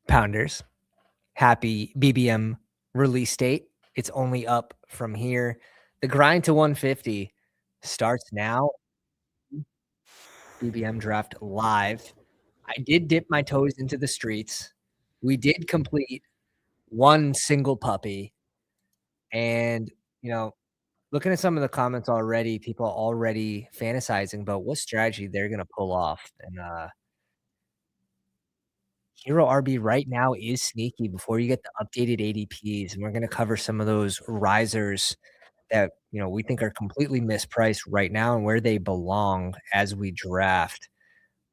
Pounders, happy BBM release date. It's only up from here. The grind to 150 starts now. BBM draft live. I did dip my toes into the streets. We did complete one single puppy. And, you know, looking at some of the comments already, people already fantasizing about what strategy they're going to pull off. And Hero RB right now is sneaky before you get the updated ADPs. And we're going to cover some of those risers that, we think are completely mispriced right now and where they belong as we draft.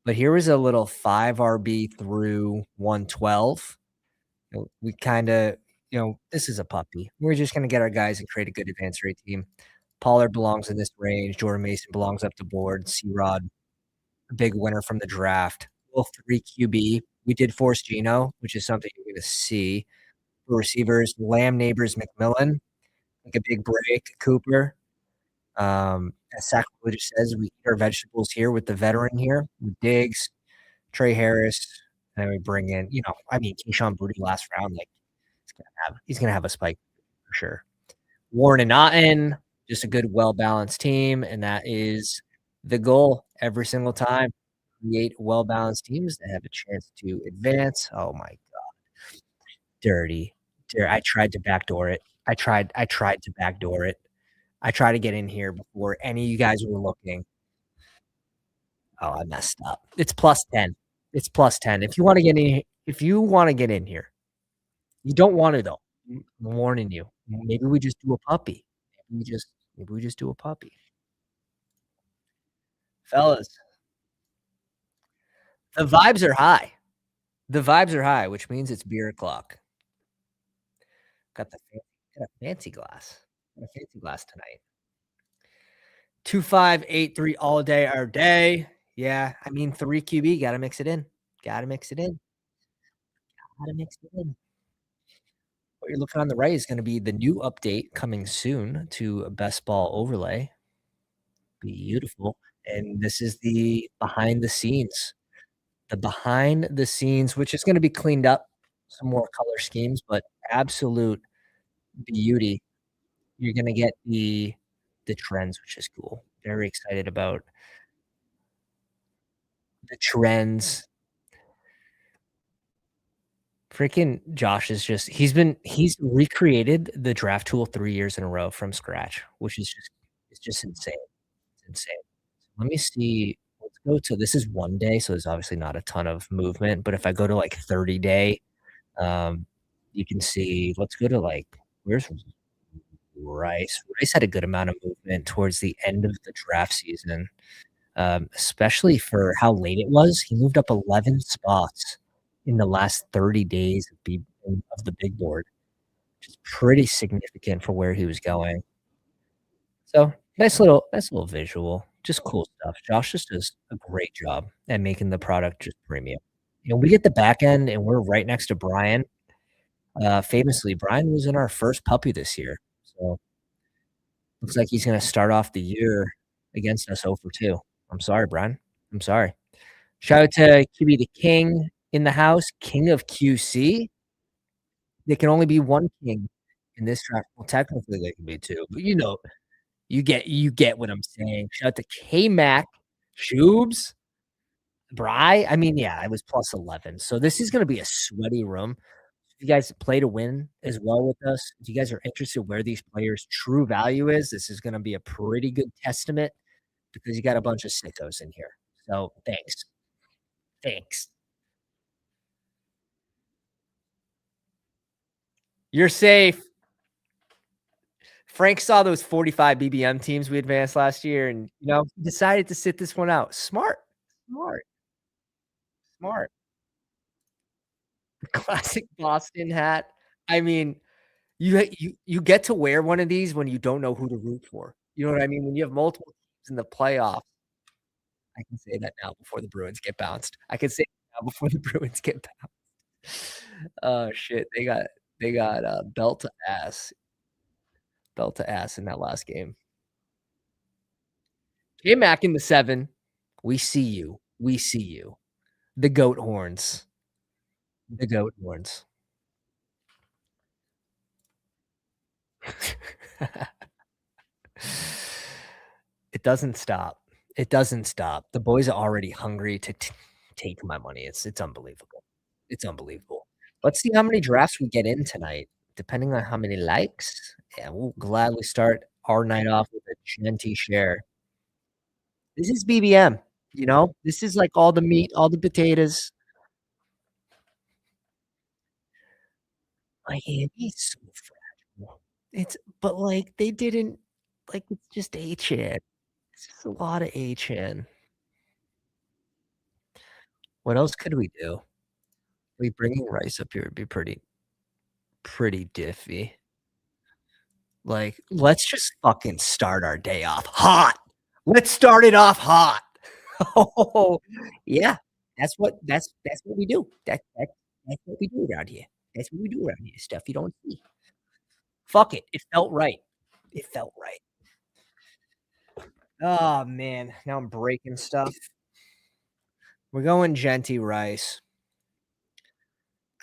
But here was a little 5 RB through 112. We kind of, this is a puppy. We're just going to get our guys and create a good advance rate team. Pollard belongs in this range. Jordan Mason belongs up the board. C-Rod, a big winner from the draft. Little 3 QB. We did force Geno, which is something you're going to see. For receivers, Lamb, Neighbors, McMillan. Like a big break. Cooper. As Sacrilegious says, we eat our vegetables here with the veteran here. Diggs, Trey Harris, and then we bring in, Keyshawn Booty last round. Like he's gonna have a spike for sure. Warren and Naughton, just a good, well-balanced team, and that is the goal every single time. Create well-balanced teams that have a chance to advance. Oh my god, dirty. I tried to backdoor it. I tried to backdoor it. I tried to get in here before any of you guys were looking. Oh, I messed up. It's +10. It's +10. If you want to get in here, you don't want to though. I'm warning you. Maybe we just do a puppy. Maybe we just do a puppy. Fellas, the vibes are high. The vibes are high, which means it's beer o'clock. Got a fancy glass. Got a fancy glass tonight. 2583 all day, our day. Yeah, 3 QB. Got to mix it in. What you're looking on the right is going to be the new update coming soon to Best Ball Overlay. Beautiful. And this is the behind the scenes. The behind the scenes, which is going to be cleaned up, some more color schemes, but absolute beauty. You're going to get the trends, which is cool. Very excited about the trends. Freaking Josh is he's recreated the draft tool 3 years in a row from scratch, which is just insane. It's insane. Let me see. Let's go to this is 1 day, so there's obviously not a ton of movement. But if I go to 30 day, you can see. Let's go to where's Rice? Rice had a good amount of movement towards the end of the draft season, especially for how late it was. He moved up 11 spots in the last 30 days of the big board, which is pretty significant for where he was going. So nice little visual, just cool stuff. Josh just does a great job at making the product just premium. We get the back end, and we're right next to Brian. Famously, Brian was in our first puppy this year, so looks like he's going to start off the year against us 0 for 2. I'm sorry, Brian. I'm sorry. Shout out to QB the King in the house, King of QC. There can only be one king in this draft. Well, technically there can be 2, but you get what I'm saying. Shout out to K-Mac, Shubes, Bry. Yeah, it was +11. So this is going to be a sweaty room. If you guys play to win as well with us, if you guys are interested where these players' true value is, this is going to be a pretty good testament because you got a bunch of sickos in here. So thanks. You're safe. Frank saw those 45 BBM teams we advanced last year and, decided to sit this one out. Smart. Classic Boston hat. You get to wear one of these when you don't know who to root for. You know what I mean? When you have multiple teams in the playoffs. I can say that now before the Bruins get bounced. Oh shit, they got belt to ass in that last game. J-Mac in the 7. We see you. The goat horns. The goat horns. It doesn't stop. It doesn't stop. The boys are already hungry to take my money. It's unbelievable. It's unbelievable. Let's see how many drafts we get in tonight. Depending on how many likes, yeah, we'll gladly start our night off with a genty share. This is BBM, you know? This is like all the meat, all the potatoes. Miami's so fragile. It's but, like, they didn't like, it's just Achan. It's just a lot of Achan. What else could we do? We bringing Rice up here would be pretty diffy. Like, let's just fucking start our day off hot. Let's start it off hot. Oh, yeah. That's what we do. That's what we do around here. That's what we do around here, stuff you don't see. Fuck it. It felt right. It felt right. Oh, man. Now I'm breaking stuff. We're going Genty Rice.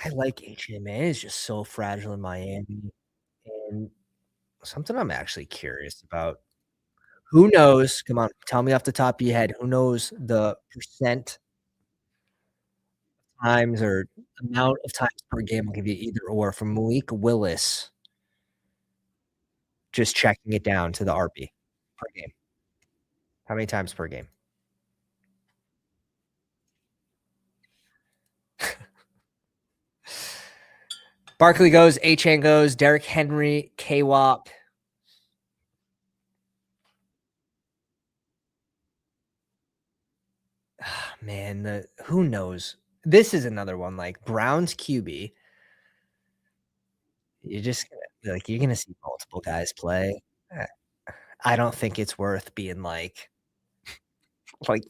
I like HM, man. It's just so fragile in Miami. And something I'm actually curious about. Who knows? Come on, tell me off the top of your head. Who knows the percent times or amount of times per game? I'll give you either or from Malik Willis, just checking it down to the RB per game. How many times per game? Barkley goes, Achan goes, Derrick Henry, K-Wop. Man, who knows? This is another one like Browns QB. You're just gonna like you're gonna see multiple guys play. Uh, I don't think it's worth being like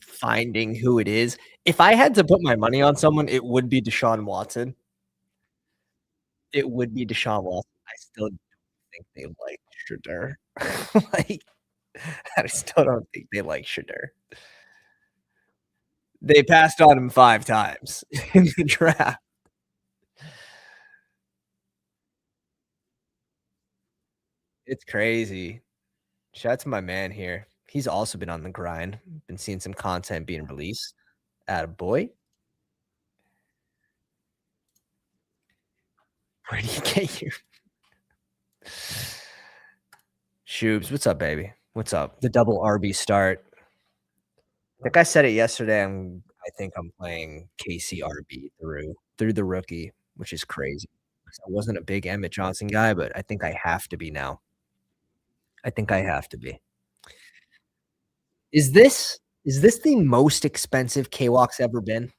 finding who it is. If I had to put my money on someone, it would be Deshaun Watson. It would be Deshaun Watson. I still don't think they like Shedeur. Like, I still don't think they like Shedeur. They passed on him 5 times in the draft. It's crazy. Shout out to my man here. He's also been on the grind. Been seeing some content being released. Attaboy. Where do you get your Shoobs? What's up, baby? What's up? The double RB start. Like I said it yesterday, I think I'm playing KCRB through the rookie, which is crazy. 'Cause I wasn't a big Emmett Johnson guy, but I think I have to be now. I think I have to be. Is this the most expensive K-Walk's ever been?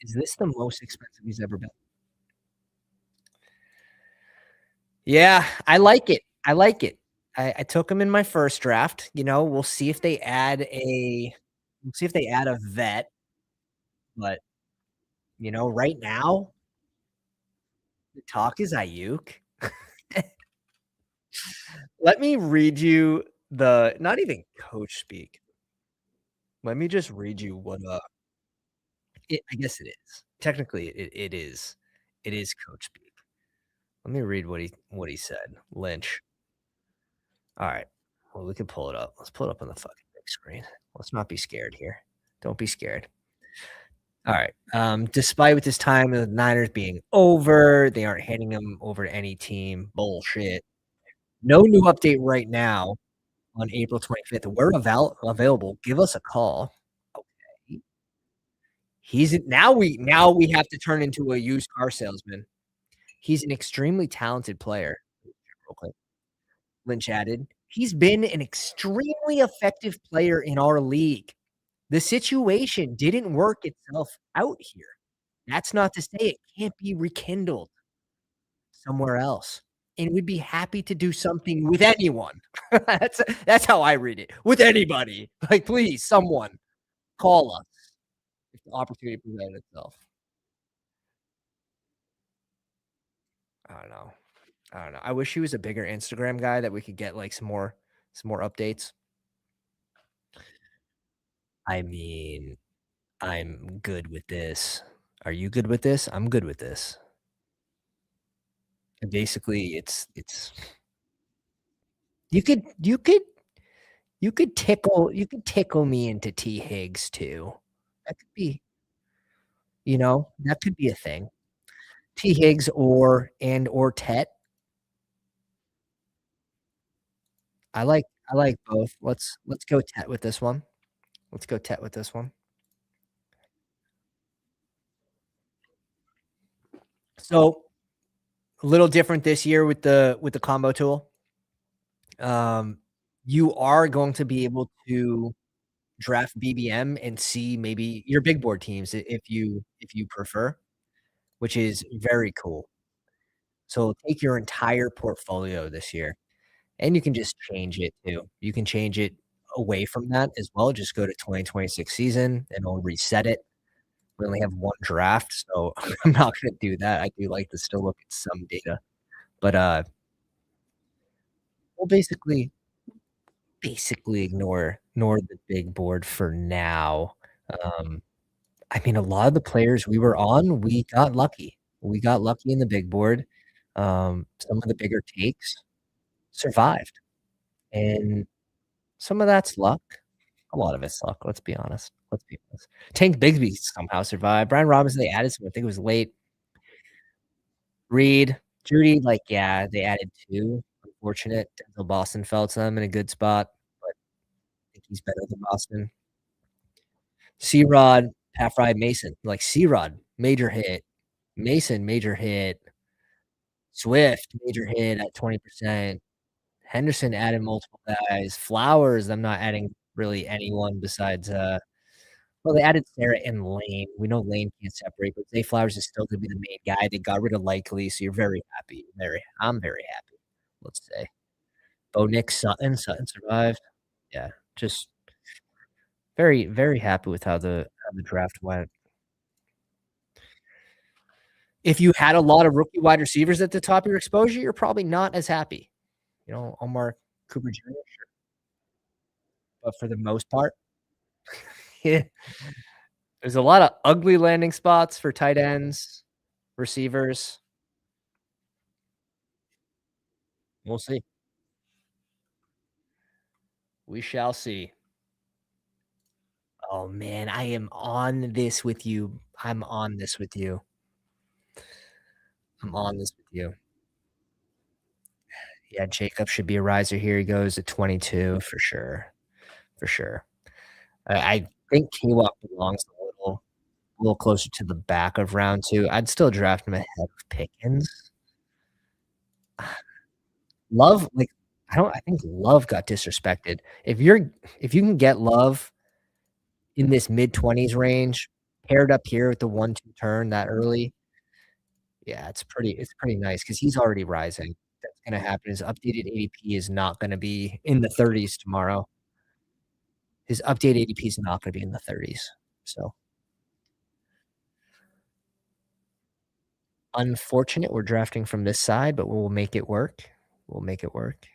Is this the most expensive he's ever been? Yeah, I like it. I like it. I took him in my first draft. You know, we'll see if they add a vet, but right now the talk is Aiyuk. Let me read you the not even coach speak. Let me just read you what I guess it is. Technically it is. It is coach speak. Let me read what he said. Lynch. All right. Well, we can pull it up. Let's pull it up on the fucking big screen. Let's not be scared here. Don't be scared. All right. Despite with this time of the Niners being over, they aren't handing him over to any team. Bullshit. No new update right now on April 25th. We're available. Give us a call. Okay. Now we have to turn into a used car salesman. He's an extremely talented player. Real quick. Lynch added, he's been an extremely effective player in our league. The situation didn't work itself out here. That's not to say it can't be rekindled somewhere else. And we'd be happy to do something with anyone. That's how I read it. With anybody. Like, please, someone call us if the opportunity presented itself. I don't know. I don't know. I wish he was a bigger Instagram guy that we could get like some more updates. I mean, I'm good with this. Are you good with this? I'm good with this. And basically, it's you could you could tickle me into T. Higgs too. That could be, that could be a thing. T. Higgs or Tet. I like both. Let's go Tet with this one. Let's go Tet with this one. So, a little different this year with the combo tool. Um, you are going to be able to draft BBM and see maybe your big board teams if you prefer, which is very cool. So take your entire portfolio this year, and you can just change it too. You can change it away from that as well. Just go to 2026 season, and it'll reset it. We only have 1 draft, so I'm not gonna do that. I do like to still look at some data, but, we'll basically ignore the big board for now. Um, I mean, a lot of the players we were on, we got lucky. We got lucky in the big board. Some of the bigger takes survived, and some of that's luck. A lot of it's luck, let's be honest. Let's be honest. Tank Bigsby somehow survived. Brian Robinson, they added some, I think it was late. Reed, Judy, like, yeah, they added 2. Unfortunate. Denzel Boston fell to them in a good spot, but I think he's better than Boston. C-Rod, Pat Fried, Mason. Like, C-Rod, major hit. Mason, major hit. Swift, major hit at 20%. Henderson added multiple guys. Flowers, I'm not adding really anyone besides, well, they added Sarah and Lane. We know Lane can't separate, but Zay Flowers is still gonna be the main guy. They got rid of Likely, so you're very happy. I'm very happy, let's say. Bo Nick Sutton survived. Yeah, just very, very happy with how the draft went. If you had a lot of rookie wide receivers at the top of your exposure, you're probably not as happy. Omar Cooper Jr., but for the most part, yeah, there's a lot of ugly landing spots for tight ends, receivers. We'll see. We shall see. Oh, man, I am on this with you. I'm on this with you. I'm on this with you. Yeah, Jacob should be a riser here. He goes at 22 for sure, for sure. I think K-Walk belongs a little closer to the back of round 2. I'd still draft him ahead of Pickens. Love, like, I think Love got disrespected. If you can get Love in this mid-20s range, paired up here with the 1-2 turn that early, yeah, it's pretty nice because he's already rising. That's gonna happen. His updated ADP is not gonna be in the 30s tomorrow. His updated ADP is not gonna be in the 30s. So, unfortunate we're drafting from this side, but we'll make it work. We'll make it work.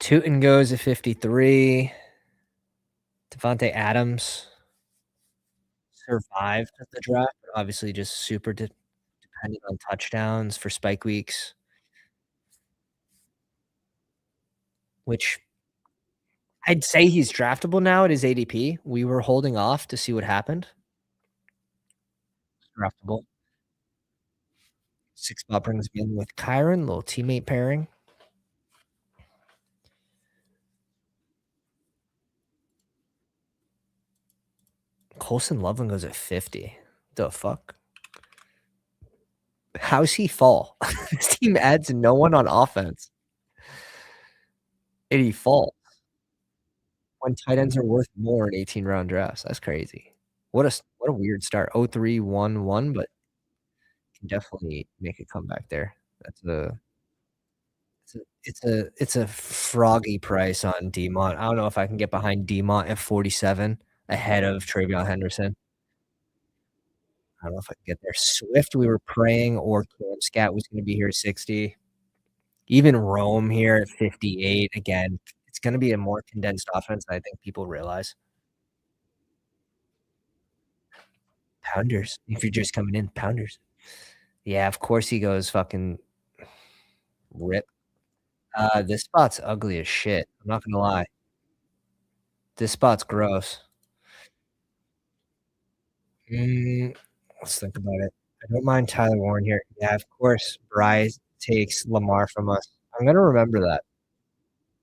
Tootin goes at 53. Devontae Adams survived the draft, but obviously just super dependent on touchdowns for spike weeks, which I'd say he's draftable now at his ADP. We were holding off to see what happened. Draftable. 6 spot brings me in with Kyron, little teammate pairing. Colson Loveland goes at 50. The fuck? How's he fall? This team adds no one on offense. And he falls when tight ends are worth more in 18-round drafts. That's crazy. What a weird start. 0-3-1-1, but can definitely make a comeback there. That's a it's a froggy price on Demont. I don't know if I can get behind Demont at 47 ahead of Travion Henderson. I don't know if I can get there. Swift, we were praying, or Cam Scat was gonna be here at 60. Even Rome here at 58. Again, it's gonna be a more condensed offense, I think people realize. Pounders, if you're just coming in, pounders. Yeah, of course he goes fucking rip. This spot's ugly as shit, I'm not gonna lie. This spot's gross. Mm, let's think about it. I don't mind Tyler Warren here. Yeah, of course, Bryce takes Lamar from us. I'm gonna remember that.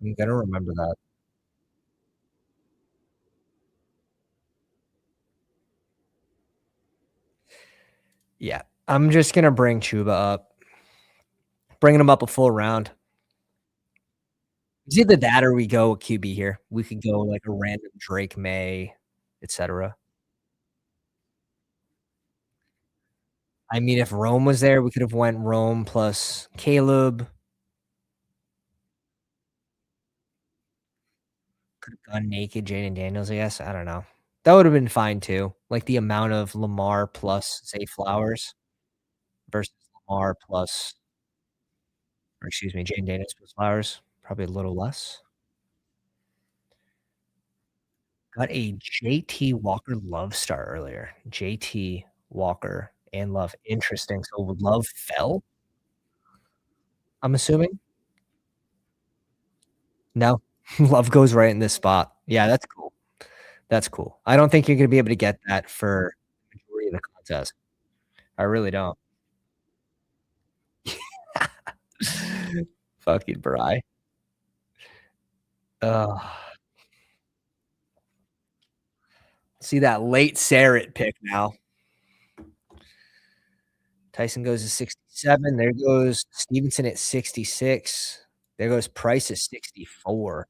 I'm gonna remember that. Yeah, I'm just gonna bring Chuba up, bringing him up a full round. It's either that or we go QB here. We could go like a random Drake May, etcetera. I mean, if Rome was there, we could have went Rome plus Caleb. Could have gone naked Jaden Daniels, I guess. I don't know. That would have been fine too. Like the amount of Lamar plus Zay Flowers versus Lamar plus, or excuse me, Jaden Daniels plus Flowers, probably a little less. Got a JT Walker Love star earlier. JT Walker and Love. Interesting. So Love fell, I'm assuming? No. Love goes right in this spot. Yeah, that's cool. That's cool. I don't think you're gonna be able to get that for the majority of the contest. I really don't. Fucking Bry. Ugh. See that late Sarrett pick now. Tyson goes to 67. There goes Stevenson at 66. There goes Price at 64.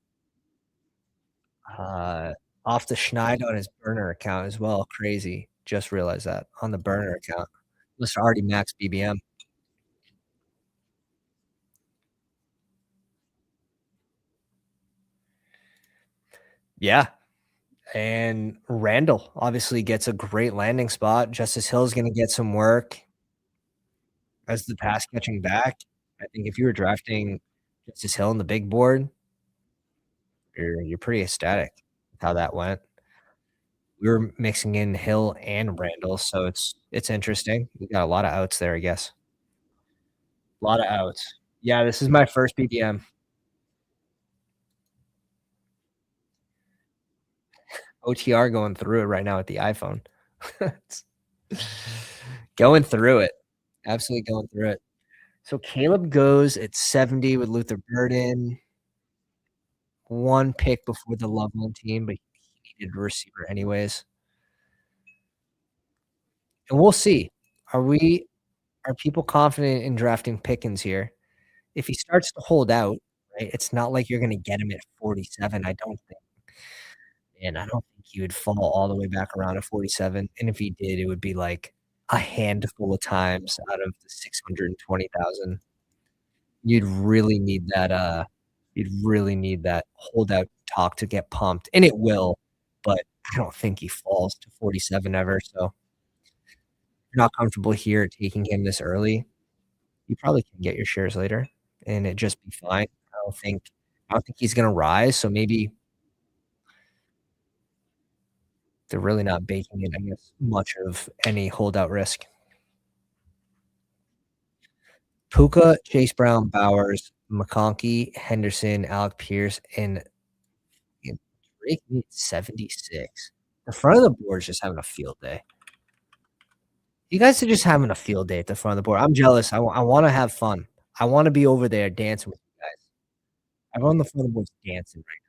Uh, off the Schneid on his burner account as well. Crazy. Just realized that on the burner account. Must have already maxed BBM. Yeah. And Randall obviously gets a great landing spot. Justice Hill's gonna get some work as the pass catching back. I think if you were drafting Justice Hill in the big board, you're pretty ecstatic with how that went. We were mixing in Hill and Randall, so it's interesting. We got a lot of outs there, I guess. A lot of outs. Yeah, this is my first BBM. OTR going through it right now with the iPhone. Going through it. Absolutely going through it. So Caleb goes at 70 with Luther Burden. One pick before the Loveland team, but he needed a receiver anyways. And we'll see. Are people confident in drafting Pickens here? If he starts to hold out, right, it's not like you're gonna get him at 47, I don't think. And I don't think he would fall all the way back around to 47, and if he did, it would be, like, a handful of times out of the 620,000. You'd really need that holdout talk to get pumped, and it will, but I don't think he falls to 47 ever, so if you're not comfortable here taking him this early, you probably can get your shares later, and it just be fine. I don't think he's gonna rise, so maybe they're really not baking in, I guess, much of any holdout risk. Puka, Chase Brown, Bowers, McConkey, Henderson, Alec Pierce, and Drake needs 76. The front of the board is just having a field day. You guys are just having a field day at the front of the board. I'm jealous. I wanna have fun. I wanna be over there dancing with you guys. Everyone on the front of the board's dancing right now.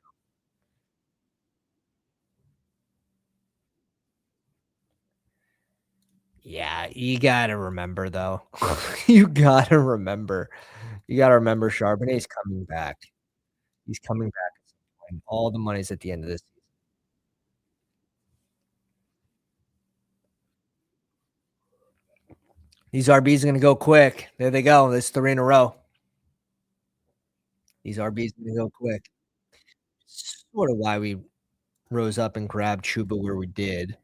Yeah, you gotta remember, though. You gotta remember. You gotta remember Charbonnet's coming back. He's coming back at some point. All the money's at the end of this season. These RBs are gonna go quick. There they go. That's 3 in a row. These RBs are gonna go quick. Sort of why we rose up and grabbed Chuba where we did.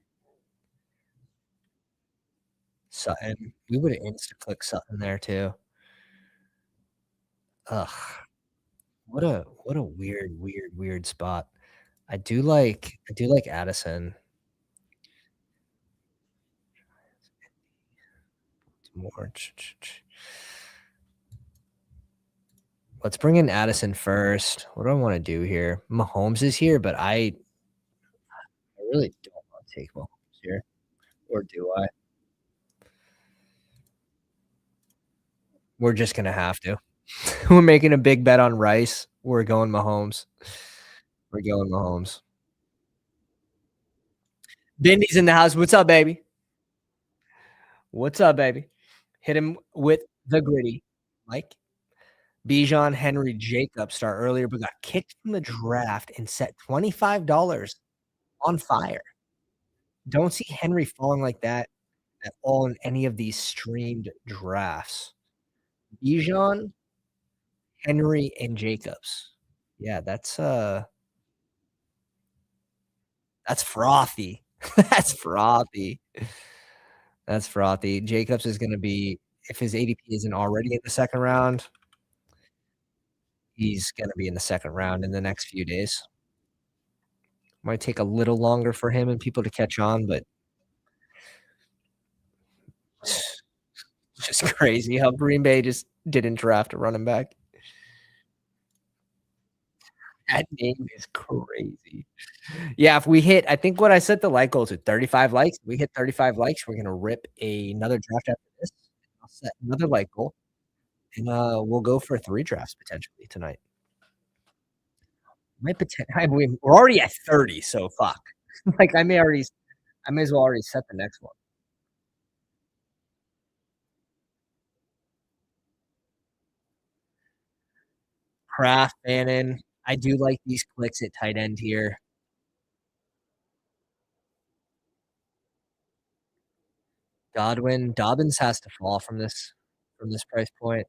Sutton. We would have insta clicked Sutton there too. Ugh. What a weird spot. I do like Addison more. Let's bring in Addison first. What do I wanna do here? Mahomes is here, but I really don't wanna take Mahomes here, or do I? We're just gonna have to. We're making a big bet on Rice. We're going Mahomes. We're going Mahomes. Bindy's in the house. What's up, baby? What's up, baby? Hit him with the gritty. Mike. Bijan Henry Jacobs start earlier, but got kicked from the draft and set $25 on fire. Don't see Henry falling like that at all in any of these streamed drafts. Bijan, Henry, and Jacobs. Yeah, that's frothy. That's frothy. That's frothy. Jacobs is gonna be if his ADP isn't already in the second round, he's gonna be in the second round in the next few days. Might take a little longer for him and people to catch on, but it's just crazy how Green Bay just didn't draft a running back. That name is crazy. Yeah, if we hit I think what I set the like goal to 35 likes. If we hit 35 likes, we're gonna rip another draft after this. I'll set another like goal, and, we'll go for 3 drafts potentially tonight. Might we're already at 30, so fuck. Like, I may as well already set the next one. Kraft, Bannon. I do like these clicks at tight end here. Godwin. Dobbins has to fall from this price point.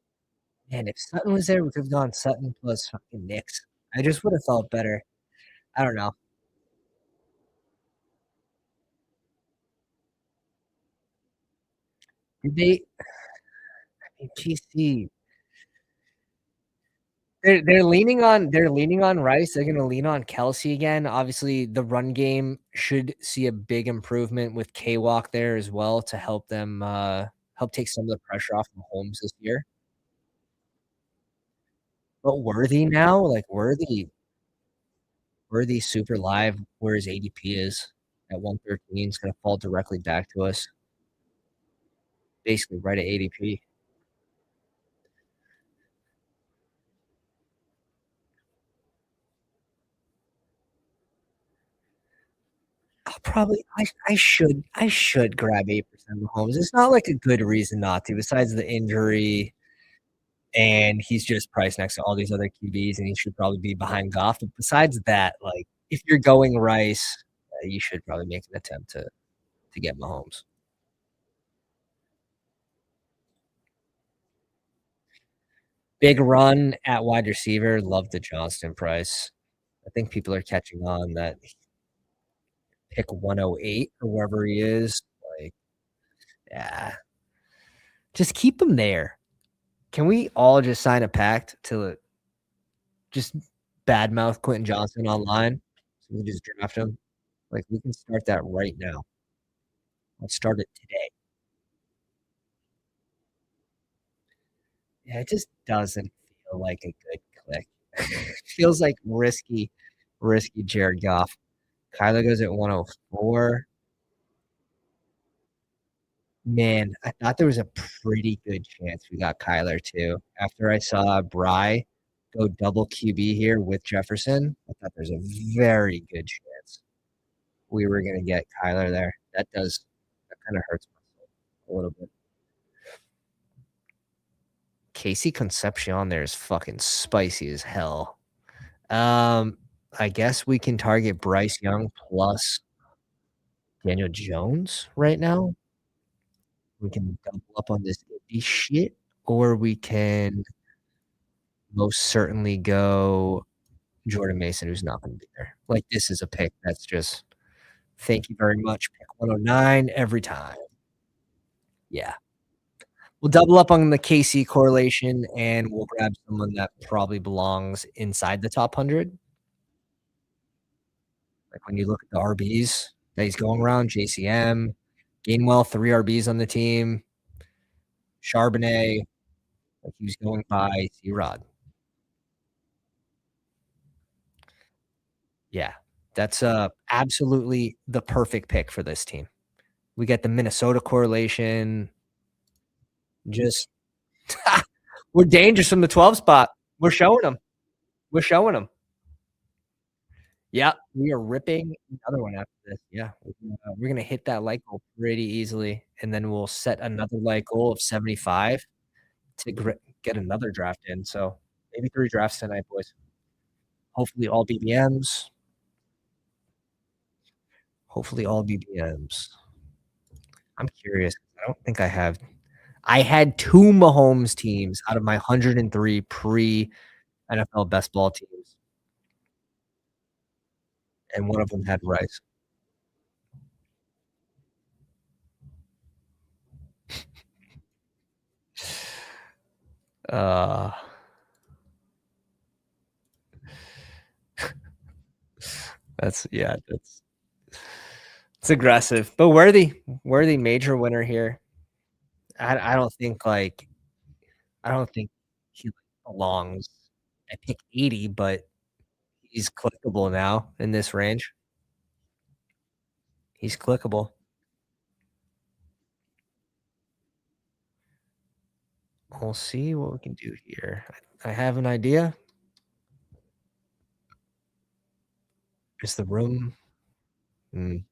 Man, if Sutton was there, we could've gone Sutton plus fucking Nix. I just would have felt better. I don't know. Did they I mean, GC they're leaning on Rice, they're gonna lean on Kelsey again. Obviously, the run game should see a big improvement with K-Walk there as well to help them, help take some of the pressure off Mahomes this year. But Worthy now, like, Worthy super live where his ADP is at 113 is gonna fall directly back to us, basically right at ADP. I should grab 8% Mahomes. It's not like a good reason not to, besides the injury, and he's just priced next to all these other QBs, and he should probably be behind Goff. But besides that, like, if you're going Rice, you should probably make an attempt to get Mahomes. Big run at wide receiver. Love the Johnston price. I think people are catching on that pick 108 or wherever he is. Like, yeah, just keep him there. Can we all just sign a pact to just badmouth Quentin Johnson online so we can just draft him? Like, we can start that right now. Let's start it today. Yeah, it just doesn't feel like a good click. Feels like risky Jared Goff. Kyler goes at 104. Man, I thought there was a pretty good chance we got Kyler too. After I saw Bry go double QB here with Jefferson, I thought there's a very good chance we were gonna get Kyler there. That kind of hurts my soul a little bit. Casey Concepcion there is fucking spicy as hell. Um, I guess we can target Bryce Young plus Daniel Jones right now. We can double up on this indie shit, or we can most certainly go Jordan Mason, who's not gonna be there. Like, this is a pick that's just, "Thank you very much, pick 109 every time." Yeah. We'll double up on the KC correlation, and we'll grab someone that probably belongs inside the top 100. Like, when you look at the RBs that he's going around, JCM, Gainwell, 3 RBs on the team, Charbonnet, like, he was going by C-Rod. Yeah, that's, absolutely the perfect pick for this team. We get the Minnesota correlation, just we're dangerous from the 12 spot. We're showing them. We're showing them. Yeah, we are ripping another one after this. Yeah, we're gonna hit that like goal pretty easily, and then we'll set another like goal of 75 to get another draft in. So maybe 3 drafts tonight, boys. Hopefully all BBMs. Hopefully all BBMs. I'm curious. I don't think I have. I had 2 Mahomes teams out of my 103 pre-NFL best ball teams, and one of them had Rice. Uh, that's it's aggressive, but worthy major winner here. I don't think, like I don't think he belongs at pick 80, but he's clickable now in this range. He's clickable. We'll see what we can do here. I have an idea. Is the room mm,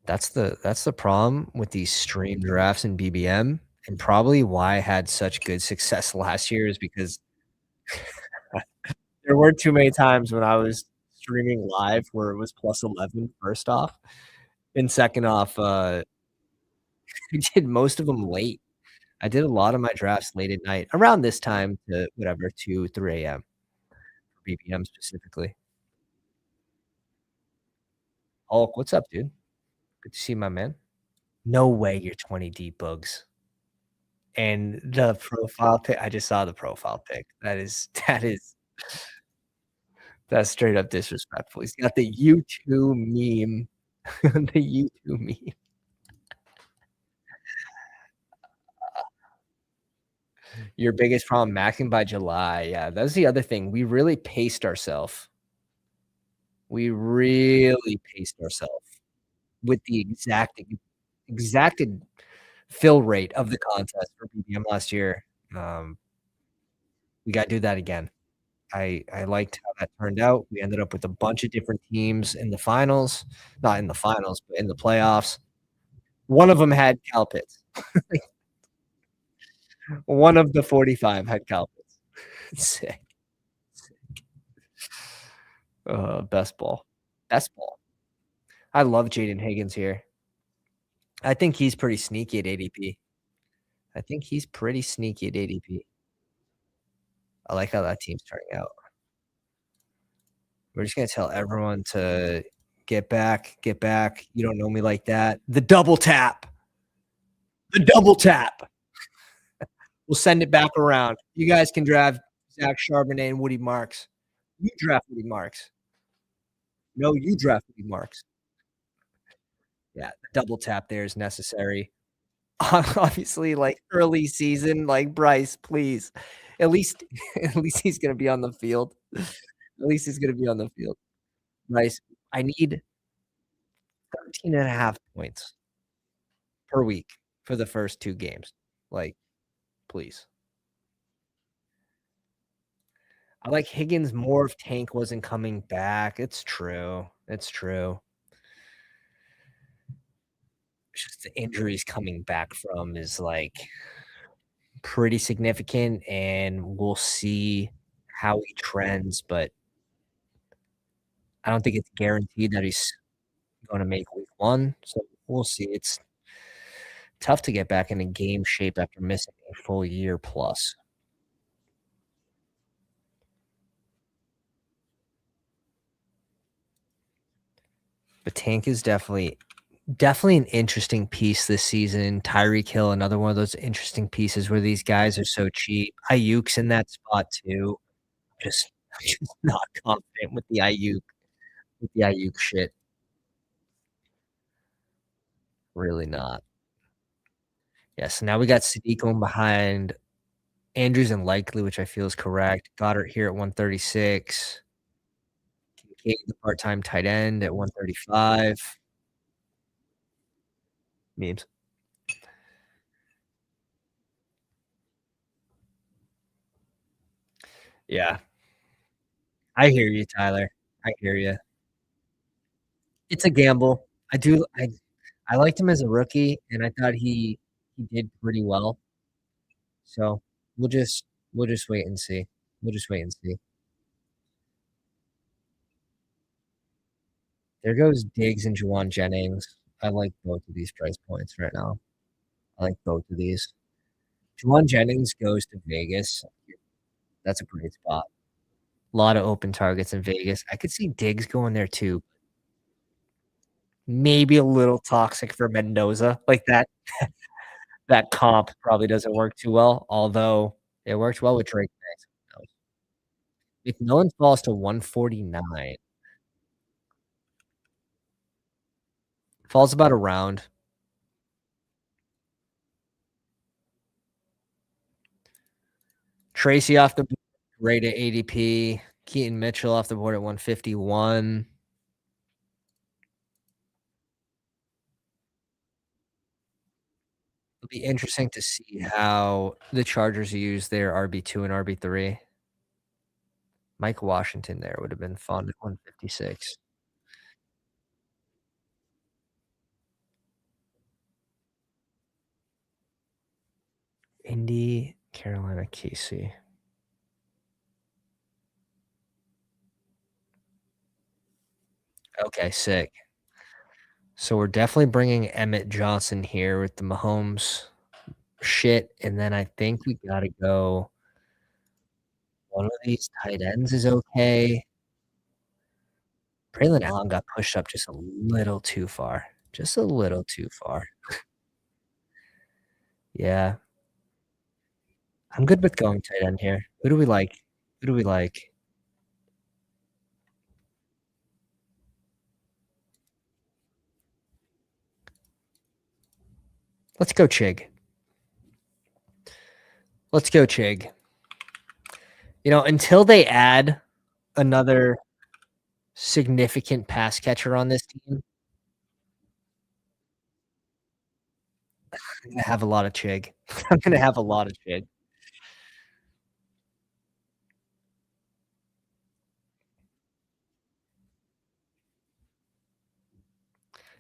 that's the problem with these stream drafts in BBM, and probably why I had such good success last year is because there weren't too many times when I was streaming live where it was plus 11 first off, and second off, I did most of them late. I did a lot of my drafts late at night, around this time to whatever, 2, 3 AM for BBM specifically. Hulk, what's up, dude? Good to see you, my man. No way you're 20 deep, Bugs. And the profile pic I just saw the profile pic. That's straight up disrespectful. He's got the "You Too" meme. The "You Too" meme. Your biggest problem, maxing by July. Yeah, that's the other thing. We really paced ourselves. We really paced ourselves with the exacted fill rate of the contest for BBM last year. Um, we gotta do that again. I liked how that turned out. We ended up with a bunch of different teams in the finals, not in the finals, but in the playoffs. One of them had Cal Pitts. One of the 45 had Cal Pitts. Sick. Best ball. Best ball. I love Jaden Higgins here. I think he's pretty sneaky at ADP. I think he's pretty sneaky at ADP. I like how that team's turning out. We're just gonna tell everyone to get back, get back. You don't know me like that. The double tap. The double tap. We'll send it back around. You guys can draft Zach Charbonnet and Woody Marks. You draft Woody Marks. No, you draft Woody Marks. Yeah, the double tap there is necessary. Obviously, like, early season, like, Bryce, please. At least at least he's gonna be on the field. At least he's gonna be on the field. Bryce, I need 13.5 points per week for the first 2 games. Like, please. I like Higgins more if Tank wasn't coming back. It's true. It's true. It's just the injuries coming back from is, like, pretty significant, and we'll see how he trends, but I don't think it's guaranteed that he's gonna make week 1, so we'll see. It's tough to get back into game shape after missing a full year plus. But Tank is definitely Definitely an interesting piece this season. Tyreek Hill, another one of those interesting pieces where these guys are so cheap. Aiyuk's in that spot too. Just I'm just not confident with the Aiyuk shit. Really not. Yeah, so now we got Sadiq going behind Andrews and Likely, which I feel is correct. Goddard here at 136. Kincaid, the part-time tight end at 135. Memes. Yeah, I hear you, Tyler. I hear you. It's a gamble. I liked him as a rookie, and I thought he did pretty well. So we'll just we'll just wait and see. We'll just wait and see. There goes Diggs and Juwan Jennings. I like both of these price points right now. I like both of these. Juwan Jennings goes to Vegas. That's a great spot. A lot of open targets in Vegas. I could see Diggs going there too. Maybe a little toxic for Mendoza. Like that comp probably doesn't work too well, although it worked well with Drake May. If Millen falls to 149, falls about a round. Tracy off the board, right at ADP. Keaton Mitchell off the board at 151. It'll be interesting to see how the Chargers use their RB2 and RB3. Mike Washington there would have been fun at 156. Indy, Carolina, Casey. Okay, sick. So we're definitely bringing Emmett Johnson here with the Mahomes shit, and then I think we gotta go one of these tight ends is okay. Braylon Allen got pushed up just a little too far. Just a little too far. Yeah. I'm good with going tight end here. Who do we like? Who do we like? Let's go Chig. Let's go Chig. Until they add another significant pass catcher on this team, I'm gonna have a lot of Chig. I'm gonna have a lot of Chig.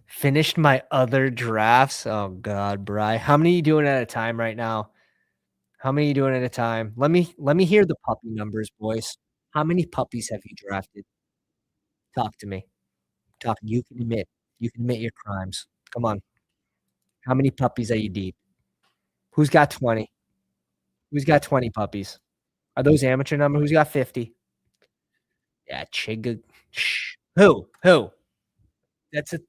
Finished my other drafts. Oh God, Bry. How many are you doing at a time right now? How many are you doing at a time? Let me hear the puppy numbers, boys. How many puppies have you drafted? Talk to me. Talk. You can admit. You can admit your crimes. Come on. How many puppies are you deep? Who's got 20? Who's got 20 puppies? Are those amateur number? Who's got 50? Yeah, Chig. Who? Who? That's a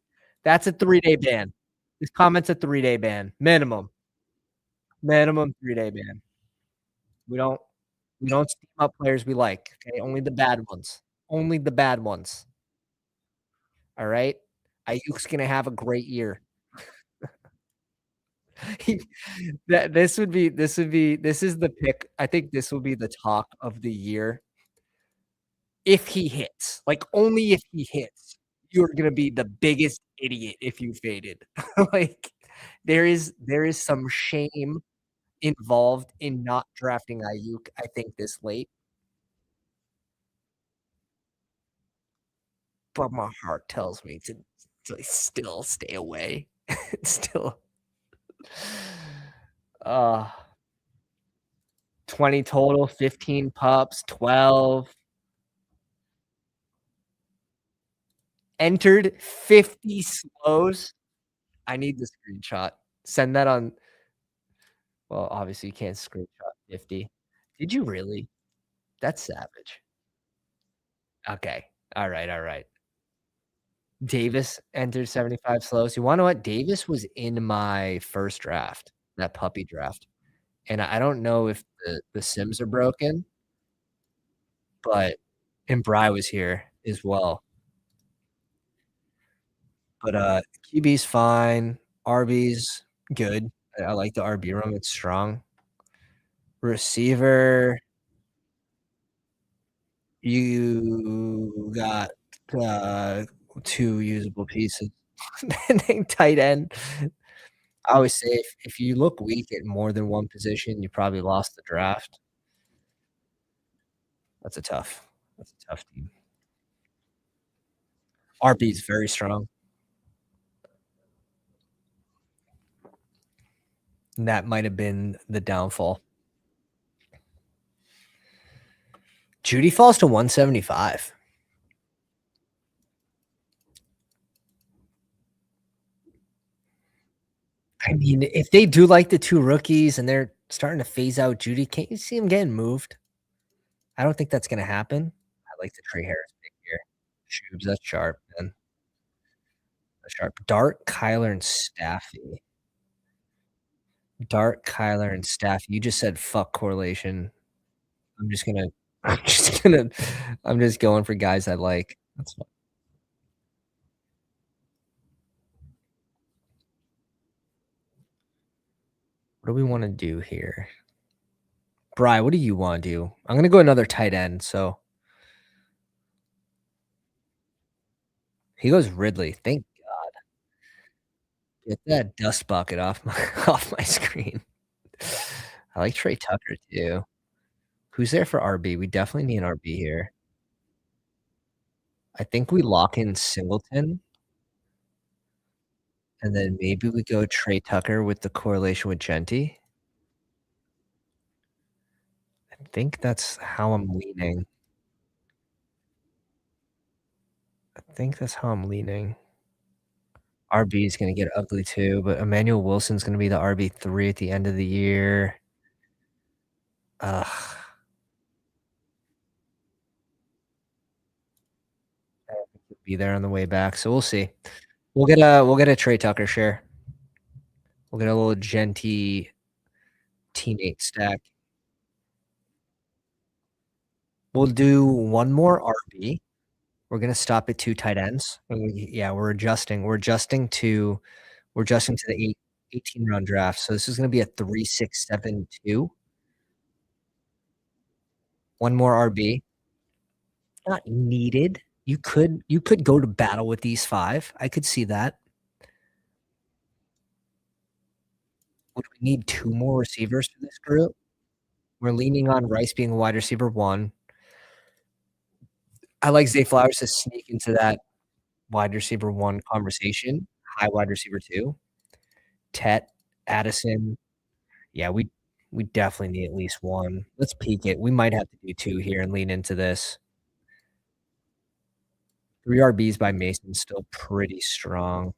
that's a 3-day ban. This comment's a 3-day ban. Minimum. Minimum 3-day ban. We don't we don't steam up players we like. Okay. Only the bad ones. Only the bad ones. All right. Ayuk's gonna have a great year. He, this is the pick. I think this will be the talk of the year if he hits, like only if he hits, you're gonna be the biggest idiot if you faded. Like there is some shame involved in not drafting Aiyuk, I think, this late, but my heart tells me to still stay away. Still uh 20 total, 15 pups, 12. Entered 50 slows. I need the screenshot. Send that on. Well, obviously, you can't screenshot 50. Did you really? That's savage. Okay. All right, all right. Davis entered 75 slows. You wanna know what? Davis was in my first draft, that puppy draft, and I don't know if the Sims are broken, but and Bry was here as well. But, QB's fine, RB's good. I like the RB room, it's strong. Receiver, you got, uh, 2 usable pieces. And then tight end, I always say if you look weak at more than one position, you probably lost the draft. That's a tough team. RB's very strong, and that might have been the downfall. Judy falls to 175. I mean, if they do like the 2 rookies and they're starting to phase out Judy, can't you see him getting moved? I don't think that's gonna happen. I like the Trey Harris pick here. Shubes, that's sharp, man. That's sharp. Dart, Kyler, and Staffy. Dart, Kyler, and Staffy. You just said fuck correlation. I'm just gonna I'm just gonna I'm just going for guys I like. That's fine. What do we wanna do here? Bri, what do you wanna do? I'm gonna go another tight end, so he goes Ridley. Thank get that dust bucket off my off my screen. I like Trey Tucker too. Who's there for RB? We definitely need an RB here. I think we lock in Singleton, and then maybe we go Trey Tucker with the correlation with Genty. I think that's how I'm leaning. I think that's how I'm leaning. RB is gonna get ugly too, but Emmanuel Wilson's gonna be the RB3 at the end of the year. Ugh, I don't think he'll be there on the way back, so we'll see. We'll get a Trey Tucker share. We'll get a little Genty teammate stack. We'll do one more RB. We're gonna stop at 2 tight ends, and yeah, we're adjusting to the 18 round draft, so this is gonna be a 3-6-7-2. One more RB. Not needed. You could go to battle with these 5. I could see that. Would we need 2 more receivers for this group? We're leaning on Rice being a wide receiver 1. I like Zay Flowers to sneak into that wide receiver 1 conversation, high wide receiver 2. Tet, Addison. Yeah, we definitely need at least 1. Let's peak it. We might have to do 2 here and lean into this. 3 RBs by Mason, still pretty strong.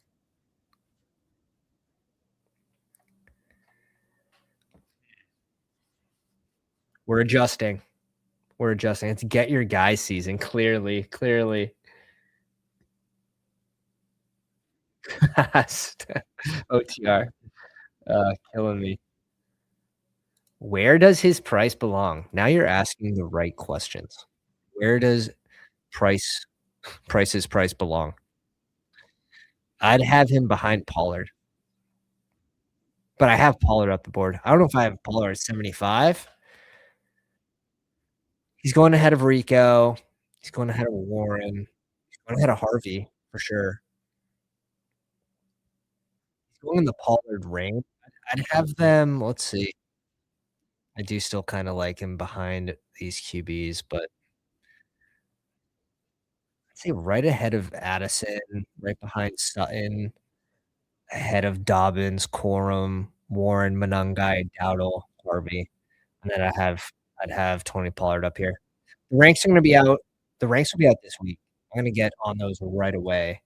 We're adjusting. We're adjusting. It's get your guys season, clearly, clearly. OTR, killing me. Where does his price belong? Now you're asking the right questions. Where does price Price's price belong? I'd have him behind Pollard, but I have Pollard up the board. I don't know if I have Pollard at 75. He's going ahead of Rico. He's going ahead of Warren. He's going ahead of Harvey for sure. He's going in the Pollard range. I'd have them, let's see. I do still kinda like him behind these QBs, but I'd say right ahead of Addison, right behind Sutton, ahead of Dobbins, Corum, Warren, Monangai, Dowdle, Harvey, and then I'd have Tony Pollard up here. The ranks will be out this week. I'm gonna get on those right away.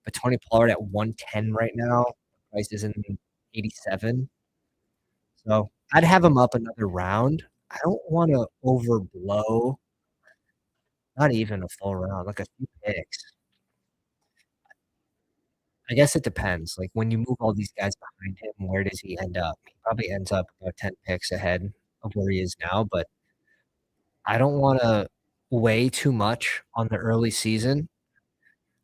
But Tony Pollard at 110 right now, price is in 87. So, I'd have him up another round. I don't wanna overblow, not even a full round, like a few picks. I guess it depends, like, when you move all these guys behind him, where does he end up? He probably ends up about 10 picks ahead of where he is now, but I don't wanna weigh too much on the early season,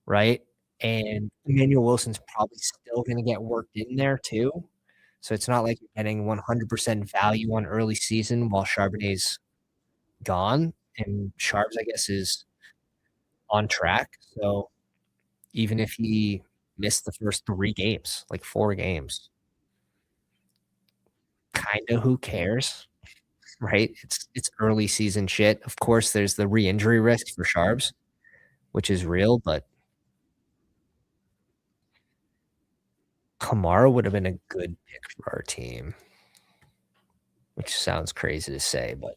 right? And Emmanuel Wilson's probably still gonna get worked in there too, so it's not like you're getting 100% value on early season while Charbonnet's gone, and Sharps, I guess, is on track, so even if he missed the first 3 games, like 4 games, kinda who cares, right? It's early season shit. Of course, there's the re-injury risk for Sharps, which is real, but Kamara would have been a good pick for our team, which sounds crazy to say, but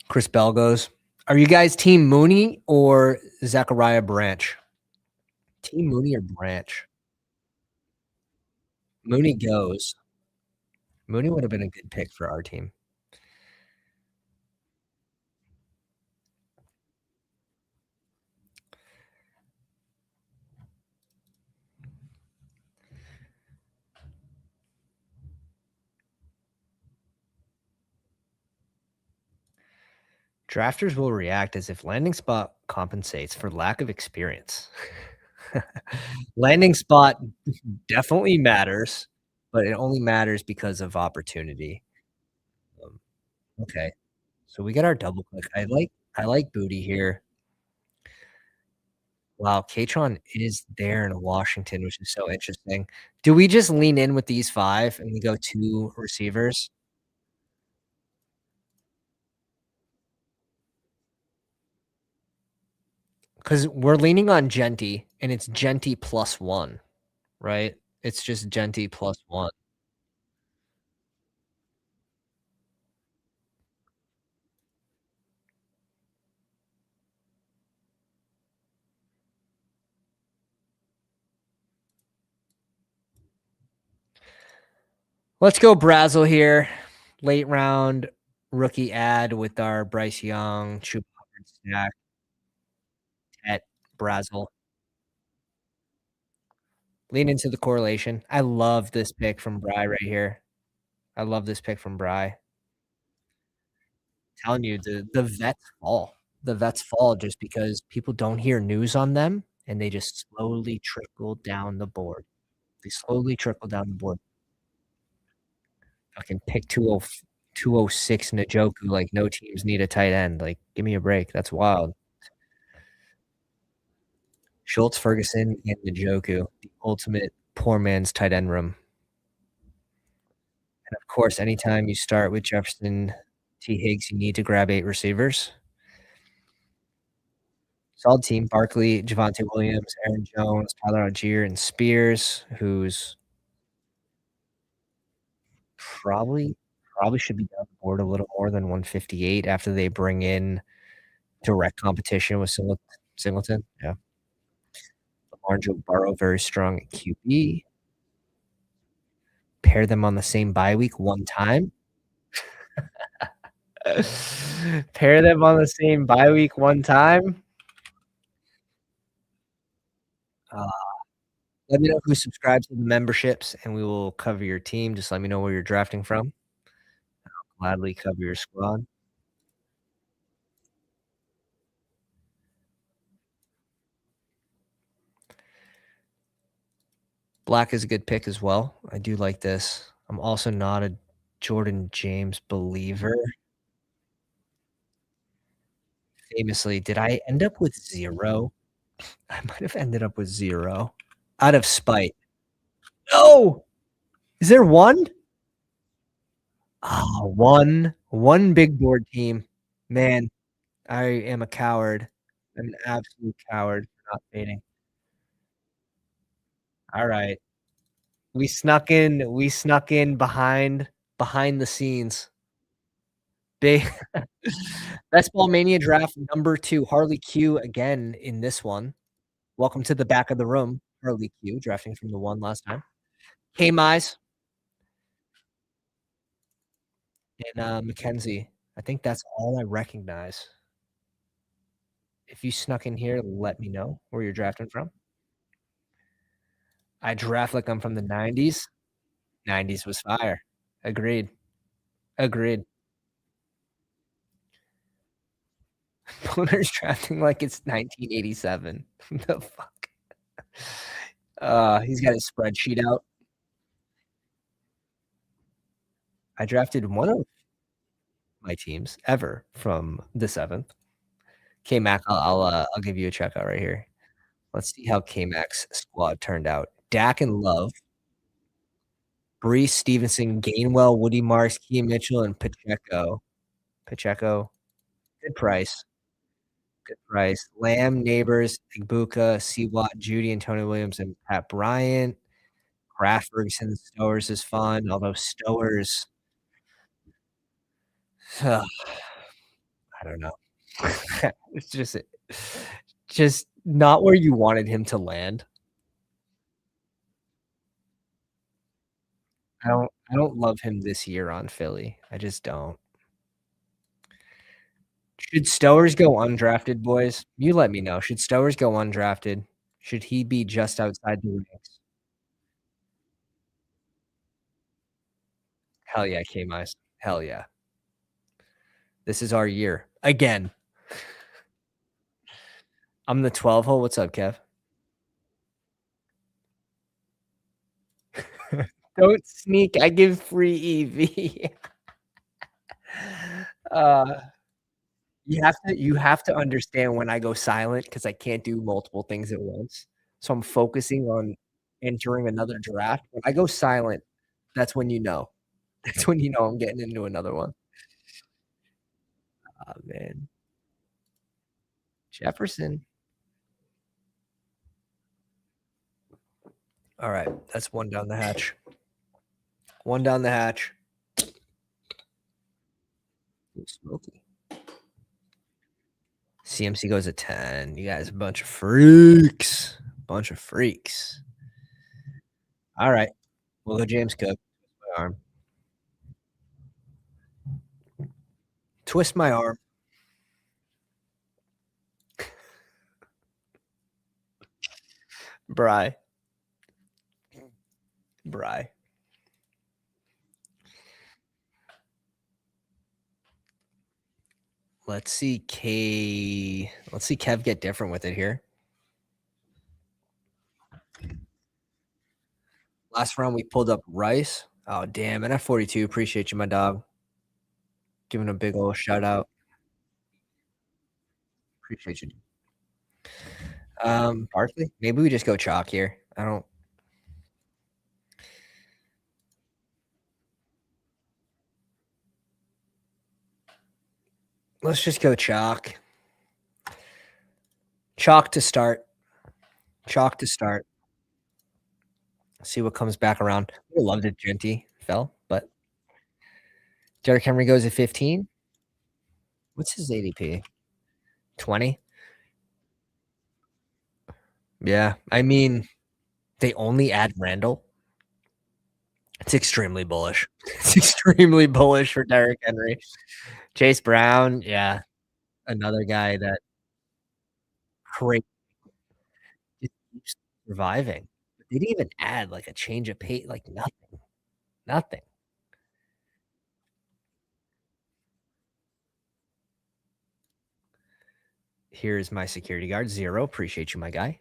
Chris Bell goes, "Are you guys team Mooney or Zachariah Branch?" Team Mooney or Branch? Mooney goes. Mooney would have been a good pick for our team. Drafters will react as if landing spot compensates for lack of experience. Landing spot definitely matters, but it only matters because of opportunity. Um, okay, so we get our double click. I like Booty here. Wow, Katron is there in Washington, which is so interesting. Do we just lean in with these 5 and we go 2 receivers? Because we're leaning on Genty, and it's Genty plus 1, right? It's just Genty plus 1. Let's go Brazel here. Late round rookie ad with our Bryce Young, Chuba Hubbard stack at Brazel. Lean into the correlation. I love this pick from Bry right here. I love this pick from Bry. Telling you the vets fall. The vets fall just because people don't hear news on them and they just slowly trickle down the board. They slowly trickle down the board. Fucking pick 206 Njoku like no teams need a tight end. Like, give me a break. That's wild. Schultz, Ferguson, and Njoku, the ultimate poor man's tight end room. And of course, anytime you start with Jefferson T. Higgs, you need to grab 8 receivers. Solid team. Barkley, Javonte Williams, Aaron Jones, Tyler Algier, and Spears, who's probably should be down the board a little more than 158 after they bring in direct competition with Singleton. Yeah. Lamar Joe Burrow, very strong at QB. Pair them on the same bye week one time. Pair them on the same bye week one time. Uh, Let me know who subscribes to the memberships, and we will cover your team. Just let me know where you're drafting from. Gladly cover your squad. Black is a good pick as well. I do like this. I'm also not a Jordan James believer. Famously, did I end up with 0? I might have ended up with 0 out of spite. No! Is there 1? Oh, 1 big board team. Man, I am a coward. I'm an absolute coward for not fading. Alright. We snuck in behind the scenes. Big Best Ball Mania draft number 2, Harley Q again in this one. Welcome to the back of the room, Harley Q, drafting from the 1 last time. K-Mize and, Mackenzie. I think that's all I recognize. if you snuck in here, let me know where you're drafting from. I draft like I'm from the '90s. '90s was fire. Agreed. Agreed. Boomers drafting like it's 1987. The fuck? He's got his spreadsheet out. I drafted one of my teams ever from the 7th. K-Mac, I'll give you a checkout right here. Let's see how K-Mac's squad turned out. Dak and Love, Brees, Stevenson, Gainwell, Woody Marks, Keaton Mitchell, and Pacheco. Pacheco, good price. Good price. Lamb, Neighbors, Igbuka, Watt, Judy, and Tony Williams, and Pat Bryant. Kraft, Ferguson, Stowers is fun, although Stowers, I don't know. It's just not where you wanted him to land. I don't love him this year on Philly. I just don't. Should Stowers go undrafted, boys? You let me know. Should Stowers go undrafted? Should he be just outside the ranks? Hell yeah, K-Mice. Hell yeah. This is our year. Again. I'm the 12 hole. What's up, Kev? Don't sneak. I give free EV. uh, you have to understand when I go silent because I can't do multiple things at once. So I'm focusing on entering another draft. When I go silent, that's when you know. That's when you know I'm getting into another one. Oh man. Jefferson. All right. That's one down the hatch. One down the hatch. Ooh, smoky. CMC goes at 10. You guys are a bunch of freaks. Bunch of freaks. All right. We'll go James Cook. Twist my arm. Twist my arm. Bry. Bry. Let's see Kev get different with it here. Last round we pulled up Rice. Oh damn, and at 42, appreciate you, my dog. Giving a big old shout out. Appreciate you. Barkley. Maybe we just go chalk here. I don't. Let's just go chalk. Chalk to start. Chalk to start. See what comes back around. I loved it. Genty fell, but Derrick Henry goes at 15. What's his ADP? 20. Yeah, I mean, they only add Randall. It's extremely bullish. It's extremely bullish for Derrick Henry. Chase Brown, yeah, another guy that crazy just keeps surviving. They didn't even add like a change of pace, like nothing. Nothing. Here's my security guard, 0. Appreciate you, my guy.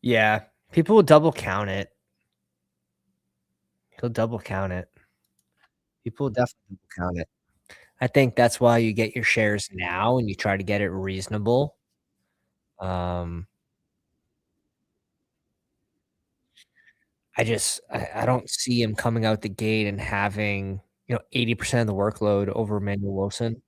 Yeah, people will double count it. He'll double count it. People will definitely double count it. I think that's why you get your shares now and you try to get it reasonable. I don't see him coming out the gate and having, 80% of the workload over Emmanuel Wilson.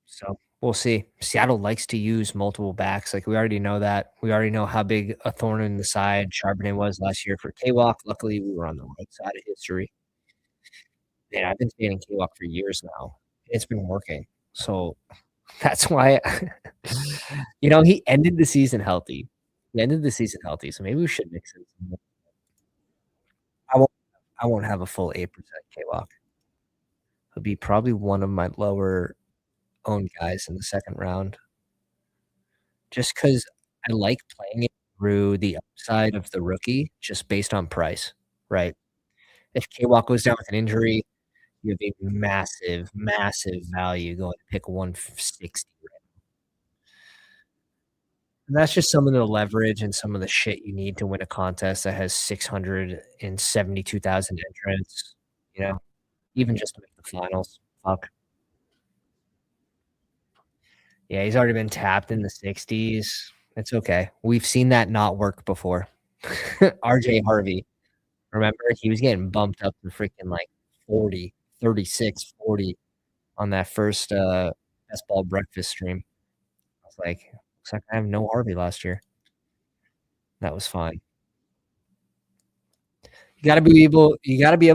So we'll see. Seattle likes to use multiple backs. Like we already know that. We already know how big a thorn in the side Charbonnet was last year for K-Walk. Luckily, we were on the right side of history. And I've been standing K-Walk for years now. It's been working. So That's why he ended the season healthy. He ended the season healthy, so maybe we should mix in some more. I won't I won't have a full 8% K-Walk. He'll be probably one of my lower owned guys in the 2nd round, just 'cause I like playing it through the upside of the rookie just based on price, right? If K-Walk goes down with an injury, you have a massive, massive value going to pick 160. And that's just some of the leverage and some of the shit you need to win a contest that has 672,000 entrants, you know, even just to make the finals. Fuck. Yeah, he's already been tapped in the 60s. It's okay. We've seen that not work before. RJ Harvey, remember? He was getting bumped up to freaking, like, 40, 36, 40 on that first, best ball breakfast stream. I was like, "Looks like I have no Harvey last year." That was fine. You gotta be able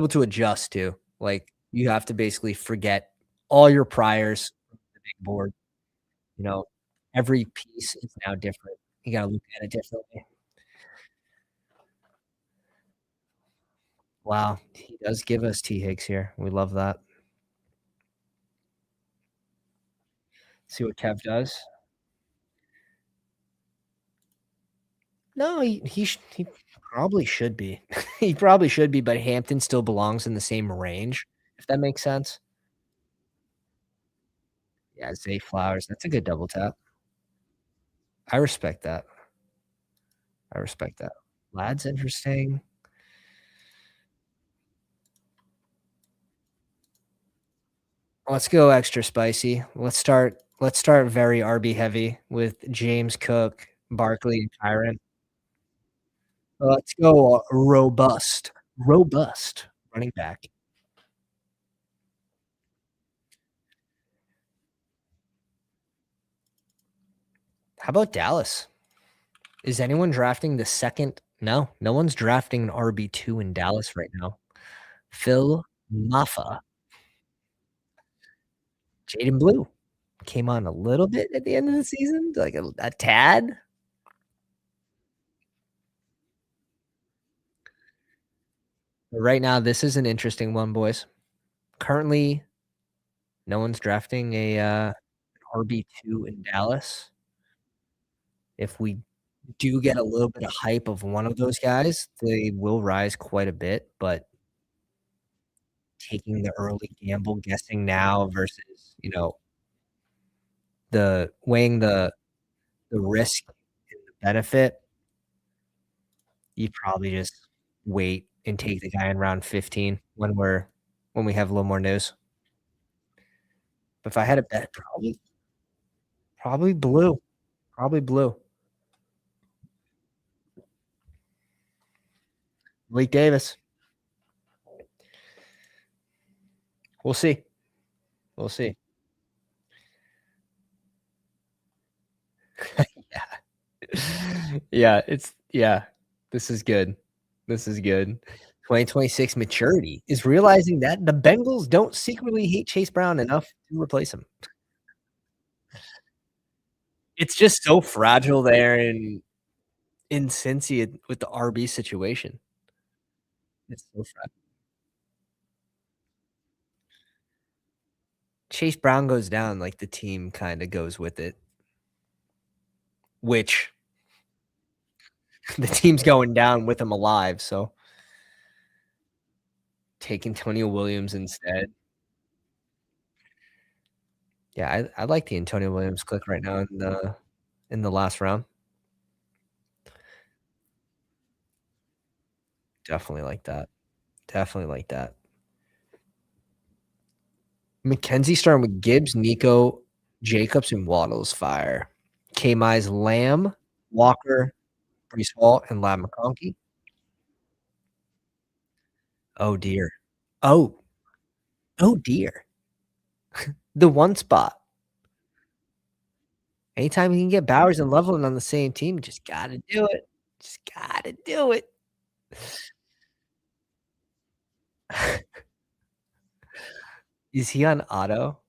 to adjust too. Like, you have to basically forget all your priors from the big board, you know? Every piece is now different. You gotta look at it differently. Wow, he does give us T. Higgs here. We love that. See what Kev does? No, he probably should be. He probably should be, but Hampton still belongs in the same range, if that makes sense. Yeah, Zay Flowers, that's a good double tap. I respect that. I respect that. Lad's interesting. Let's go extra spicy. Let's start very RB heavy with James Cook, Barkley, and Kyren. Let's go robust running back. How about Dallas? Is anyone drafting the second? No, no one's drafting an RB2 in Dallas right now. Phil Maffa, Jaden Blue came on a little bit at the end of the season, like a tad. But right now, this is an interesting one, boys. Currently, no one's drafting a RB2 in Dallas. If we do get a little bit of hype of one of those guys, they will rise quite a bit, but taking the early gamble, guessing now versus, the weighing the risk and the benefit, you probably just wait and take the guy in round 15 when we have a little more news. But if I had a bet, probably blue, probably blue. Malik Davis. We'll see. We'll see. Yeah. Yeah. This is good. This is good. 2026 maturity is realizing that the Bengals don't secretly hate Chase Brown enough to replace him. It's just so fragile there in Cincy with the RB situation. It's so fragile. Chase Brown goes down, like, the team kinda goes with it, which the team's going down with him alive, so take Antonio Williams instead. Yeah, I like the Antonio Williams click right now in the last round. Definitely like that. Definitely like that. McKenzie starting with Gibbs, Nico, Jacobs, and Waddle's fire. K-Mize Lamb, Walker, Breece Hall, and Ladd McConkey. Oh, dear. Oh, oh, dear. The one spot. Anytime you can get Bowers and Loveland on the same team, you just gotta do it. Just gotta do it. Is he on auto?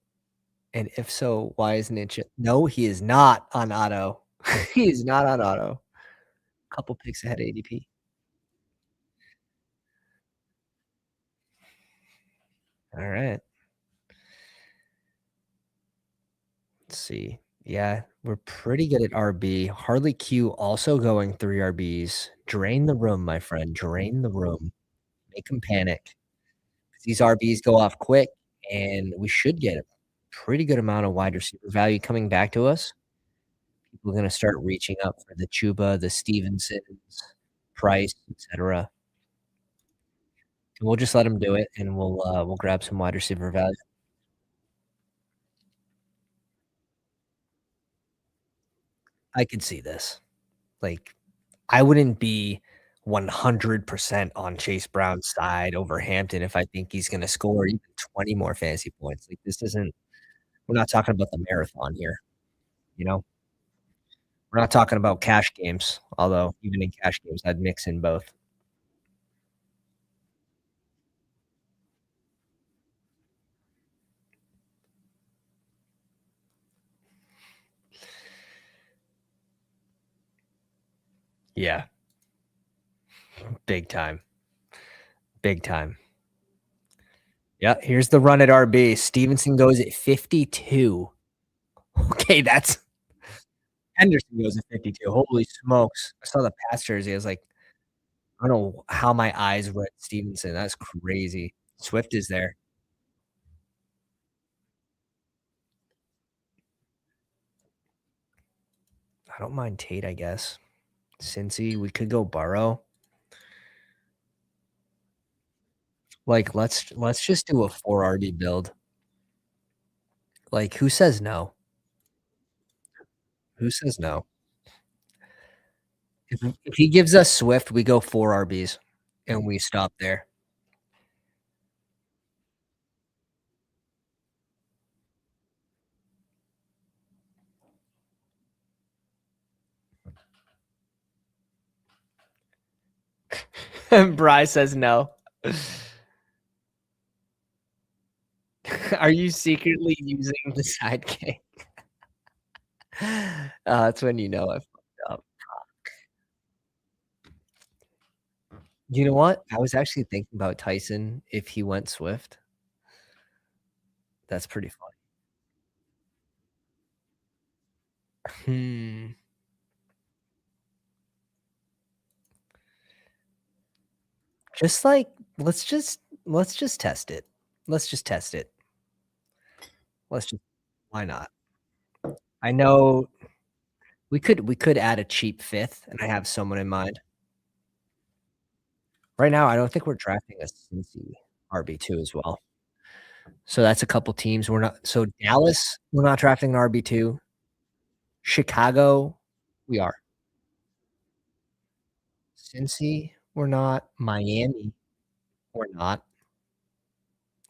And if so, why isn't it no, he is not on auto. He is not on auto. Couple picks ahead of ADP. Alright, let's see. Yeah, we're pretty good at RB. Harley Q also going 3 RBs. Drain the room, my friend, drain the room. Make 'em panic. These RBs go off quick, and we should get a pretty good amount of wide receiver value coming back to us. People are gonna start reaching up for the Chuba, the Stevensons, Price, etcetera. And we'll just let them do it, and we'll grab some wide receiver value. I could see this. Like, I wouldn't be 100% on Chase Brown's side over Hampton if I think he's gonna score even 20 more fantasy points. Like, this isn't we're not talking about the marathon here, you know? We're not talking about cash games, although even in cash games, I'd mix in both. Yeah, big time, big time. Yeah, here's the run at RB. Stevenson goes at 52. Okay, that's Henderson goes at 52. Holy smokes. I saw the pass jersey. I was like, I don't know how my eyes read Stevenson. That's crazy. Swift is there. I don't mind Tate, I guess. Cincy, we could go Burrow. Like, let's just do a 4 RB build. Like, who says no? Who says no? If he gives us Swift, we go 4 RBs, and we stop there. Bry says no. Are you secretly using the sidekick? That's when you know I fucked up. You know what? I was actually thinking about Tyson if he went Swift. That's pretty funny. Hmm. Just like let's just test it. Let's just test it. Let's just why not? I know we could add a cheap 5th, and I have someone in mind. Right now, I don't think we're drafting a Cincy RB2 as well. So that's a couple teams we're not so Dallas, we're not drafting an RB2. Chicago, we are. Cincy, we're not. Miami, we're not.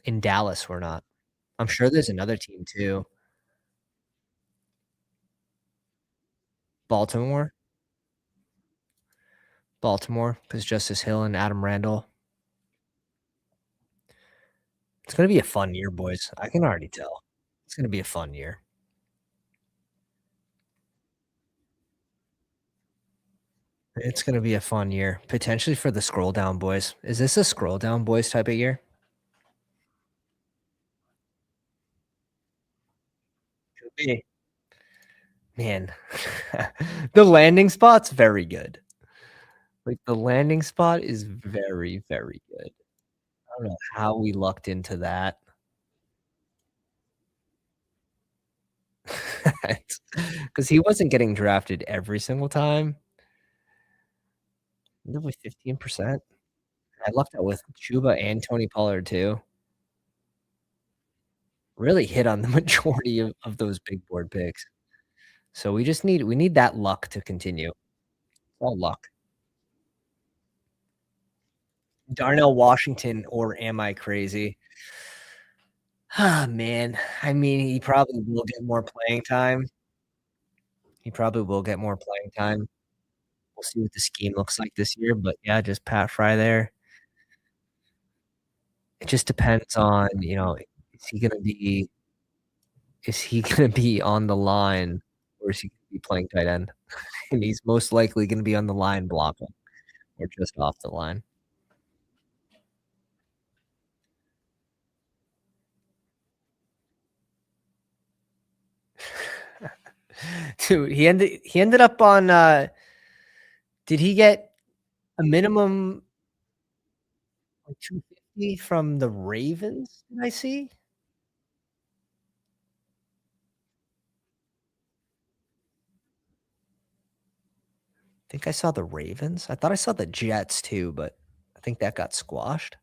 In Dallas, we're not. I'm sure there's another team too. Baltimore, Baltimore, because Justice Hill and Adam Randall. It's gonna be a fun year, boys. I can already tell. It's gonna be a fun year. It's gonna be a fun year, potentially for the scroll down boys. Is this a scroll down boys type of year? Could be. Man, the landing spot's very good. Like, the landing spot is very, very good. I don't know how we lucked into that. 'Cause he wasn't getting drafted every single time. Nearly 15%. I lucked out with Chuba and Tony Pollard too. Really hit on the majority of those big board picks. So we need that luck to continue. All luck. Darnell Washington or am I crazy? Ah, man. I mean, he probably will get more playing time. He probably will get more playing time. We'll see what the scheme looks like this year, but yeah, just Pat Fry there. It just depends on, is he gonna be Is he gonna be on the line or is he gonna be playing tight end? And he's most likely gonna be on the line blocking or just off the line. Dude, he ended up on, did he get a minimum like 250 from the Ravens, did I see? Think I saw the Ravens? I thought I saw the Jets too, but I think that got squashed.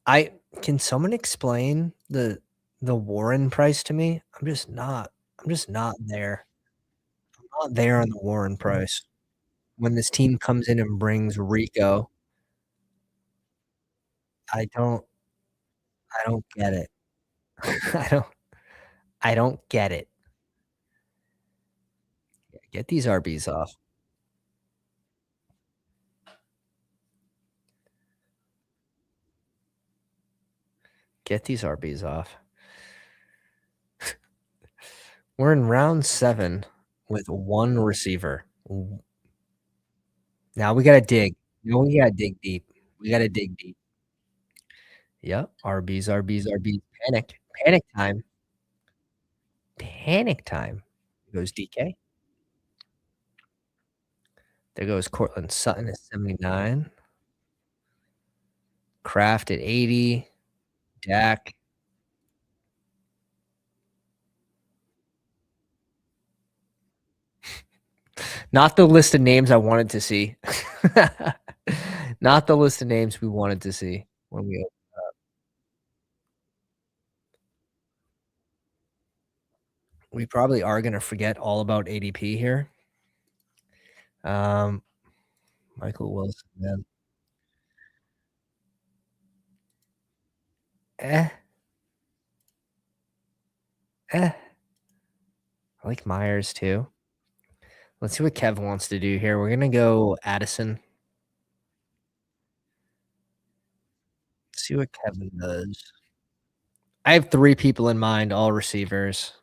I Can someone explain the Warren price to me? I'm just not there. I'm not there on the Warren price. When this team comes in and brings Rico, I don't I don't get it. I don't I don't get it. Get these RBs off. Get these RBs off. We're in round 7 with 1 receiver. Now we gotta dig. No, we gotta dig deep. We gotta dig deep. Yep. RBs, RBs, RBs. Panic. Panic time. Panic time. There goes DK. There goes Cortland Sutton at 79. Kraft at 80. Dak. Not the list of names I wanted to see. Not the list of names we wanted to see when we probably are gonna forget all about ADP here. Um, Michael Wilson, man. Eh, eh. I like Myers too. Let's see what Kev wants to do here. We're gonna go Addison. See what Kevin does. I have 3 people in mind, all receivers.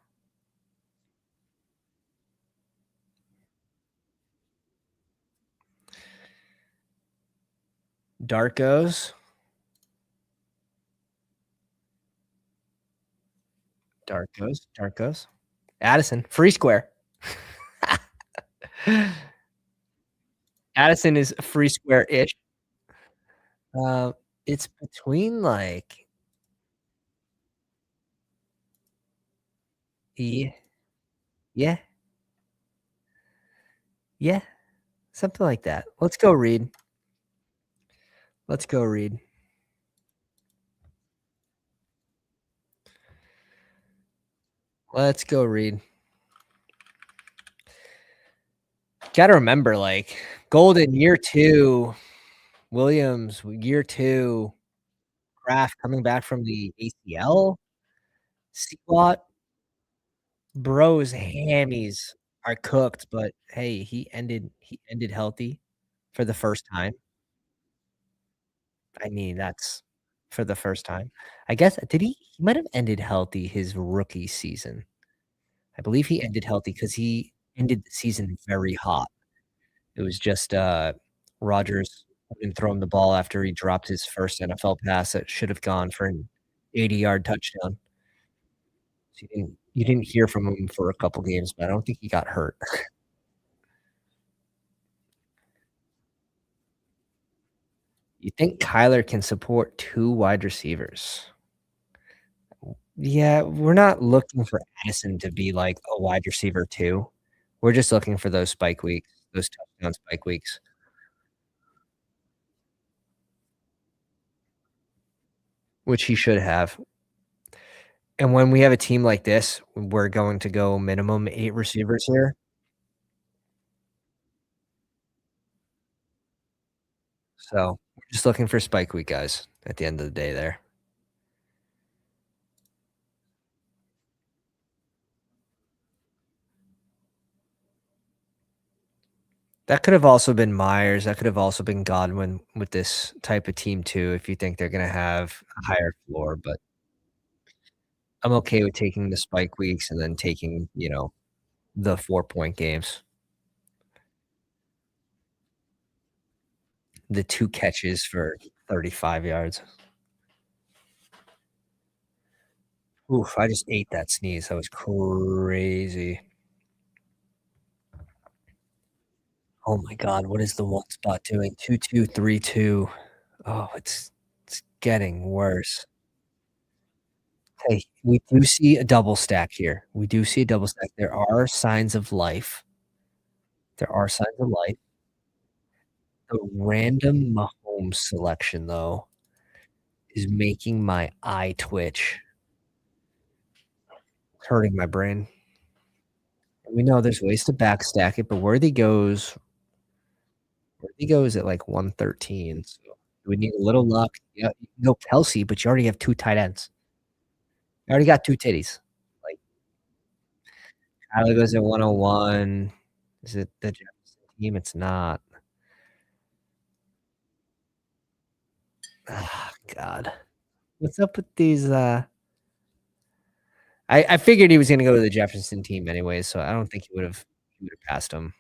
Darkos. Darkos. Addison, free square. Addison is free square-ish. Uh, it's between, like, yeah, yeah, yeah, something like that. Let's go Reed. Let's go Reed. Let's go Reed. Gotta remember, like, Golden year 2, Williams year 2, Kraft coming back from the ACL, Seawat, bro's hammies are cooked, but hey, he ended healthy for the first time. I mean, that's for the first time. I guess did he might have ended healthy his rookie season. I believe he ended healthy because he ended the season very hot. It was just, Rodgers didn't throw him the ball after he dropped his first NFL pass that should have gone for an 80-yard touchdown. So you didn't hear from him for a couple games, but I don't think he got hurt. You think Kyler can support 2 wide receivers? Yeah, we're not looking for Addison to be like a wide receiver too. We're just looking for those spike weeks, those touchdown spike weeks, which he should have. And when we have a team like this, we're going to go minimum 8 receivers here. So, we're just looking for spike week guys at the end of the day there. That could have also been Myers, that could have also been Godwin with this type of team too, if you think they're gonna have a higher floor, but I'm okay with taking the spike weeks and then taking, the 4-point games. The 2 catches for 35 yards. Oof, I just ate that sneeze, that was crazy. Oh my god, what is the one spot doing? 2-2, 3-2. Oh, it's getting worse. Hey, we do see a double stack here. We do see a double stack. There are signs of life. There are signs of life. The random Mahomes selection, though, is making my eye twitch. It's hurting my brain. We know there's ways to backstack it, but Worthy goes at, like, 113, so we need a little luck. Yeah, you can go Kelsey, but you already have 2 tight ends. You already got 2 titties. Like, Kyler goes at 101. Is it the Jefferson team? It's not. Ah, God. What's up with these, I figured he was gonna go to the Jefferson team anyways, so I don't think he would've passed him.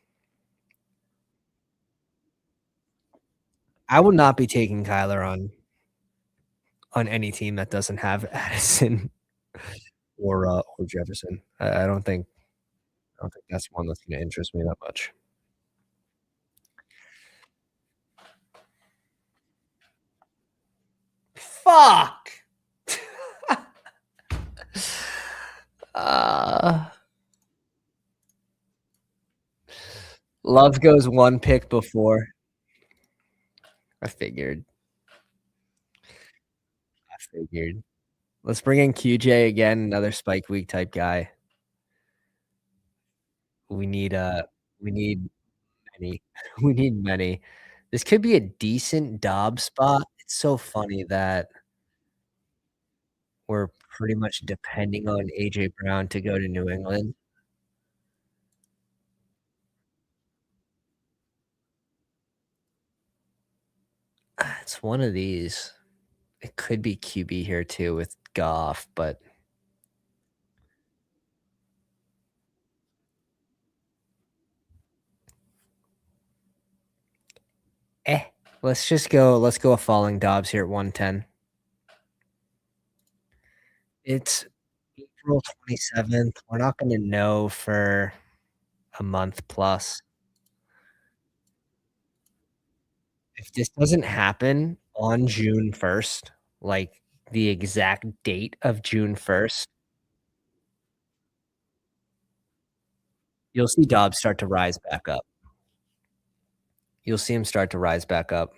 I would not be taking Kyler on any team that doesn't have Addison or Jefferson. I don't think that's one that's gonna interest me that much. Fuck! Uh, Love goes 1 pick before. I figured. I figured. Let's bring in QJ again, another spike week type guy. We need, we need many. We need many. This could be a decent Dobbs spot. It's so funny that we're pretty much depending on AJ Brown to go to New England. It's one of these. It could be QB here too with Goff, but eh. Let's go a falling Dobbs here at 110. It's April 27th. We're not gonna know for a month plus. If this doesn't happen on June 1st, like the exact date of June 1st, you'll see Dobbs start to rise back up. You'll see him start to rise back up.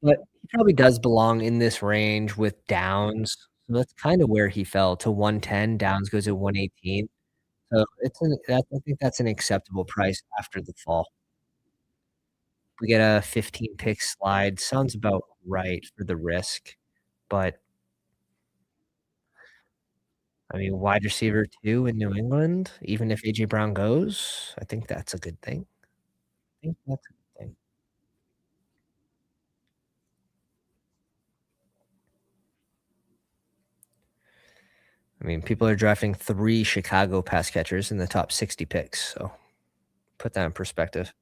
But he probably does belong in this range with Downs. So that's kinda where he fell to 110. Downs goes at 118. So I think that's an acceptable price after the fall. We get a 15 pick slide. Sounds about right for the risk, but I mean, wide receiver 2 in New England, even if AJ Brown goes, I think that's a good thing. I think that's a good thing. I mean, people are drafting 3 Chicago pass catchers in the top 60 picks, so put that in perspective.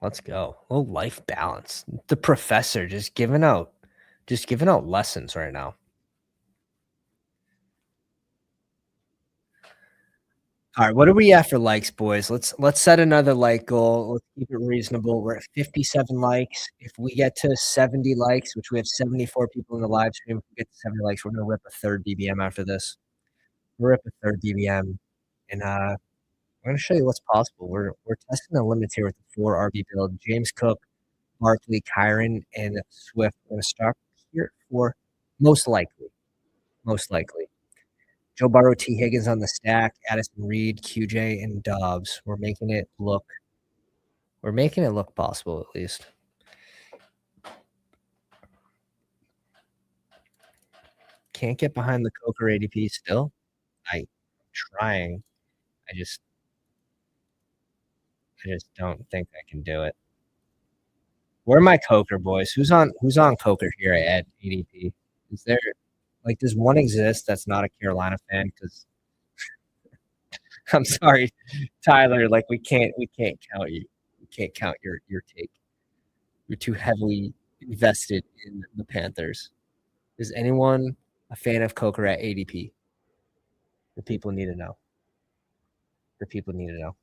Let's go. Oh, life balance. The professor just giving out lessons right now. Alright, what are we at for likes, boys? Let's set another like goal. Let's keep it reasonable. We're at 57 likes. If we get to 70 likes, which we have 74 people in the live stream, if we get to 70 likes, we're gonna rip a 3rd DBM after this. We'll rip a 3rd DBM, and, I'm gonna show you what's possible. We're testing the limits here with the 4 RB build. James Cook, Barkley, Kyron, and Swift. We're gonna start here for most likely. Most likely. Joe Burrow, T. Higgins on the stack, Addison Reed, QJ, and Dobbs. We're making it look possible at least. can't get behind the Coker ADP still. I'm trying. I just I just don't think I can do it. Where are my Coker boys? Who's on Coker here at ADP? Is there like, does one exist that's not a Carolina fan? Because I'm sorry, Tyler, like, we can't count you. We can't count your take. You're too heavily invested in the Panthers. Is anyone a fan of Coker at ADP? The people need to know. The people need to know.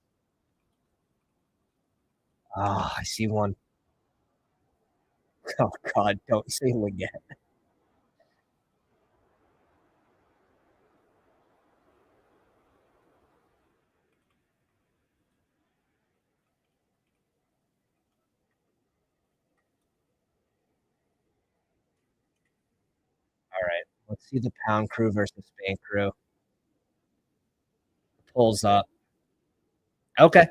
Ah, I see one. Oh god, don't say Leggett. Alright, let's see the Pound Crew versus Span Crew. Pulls up. Okay.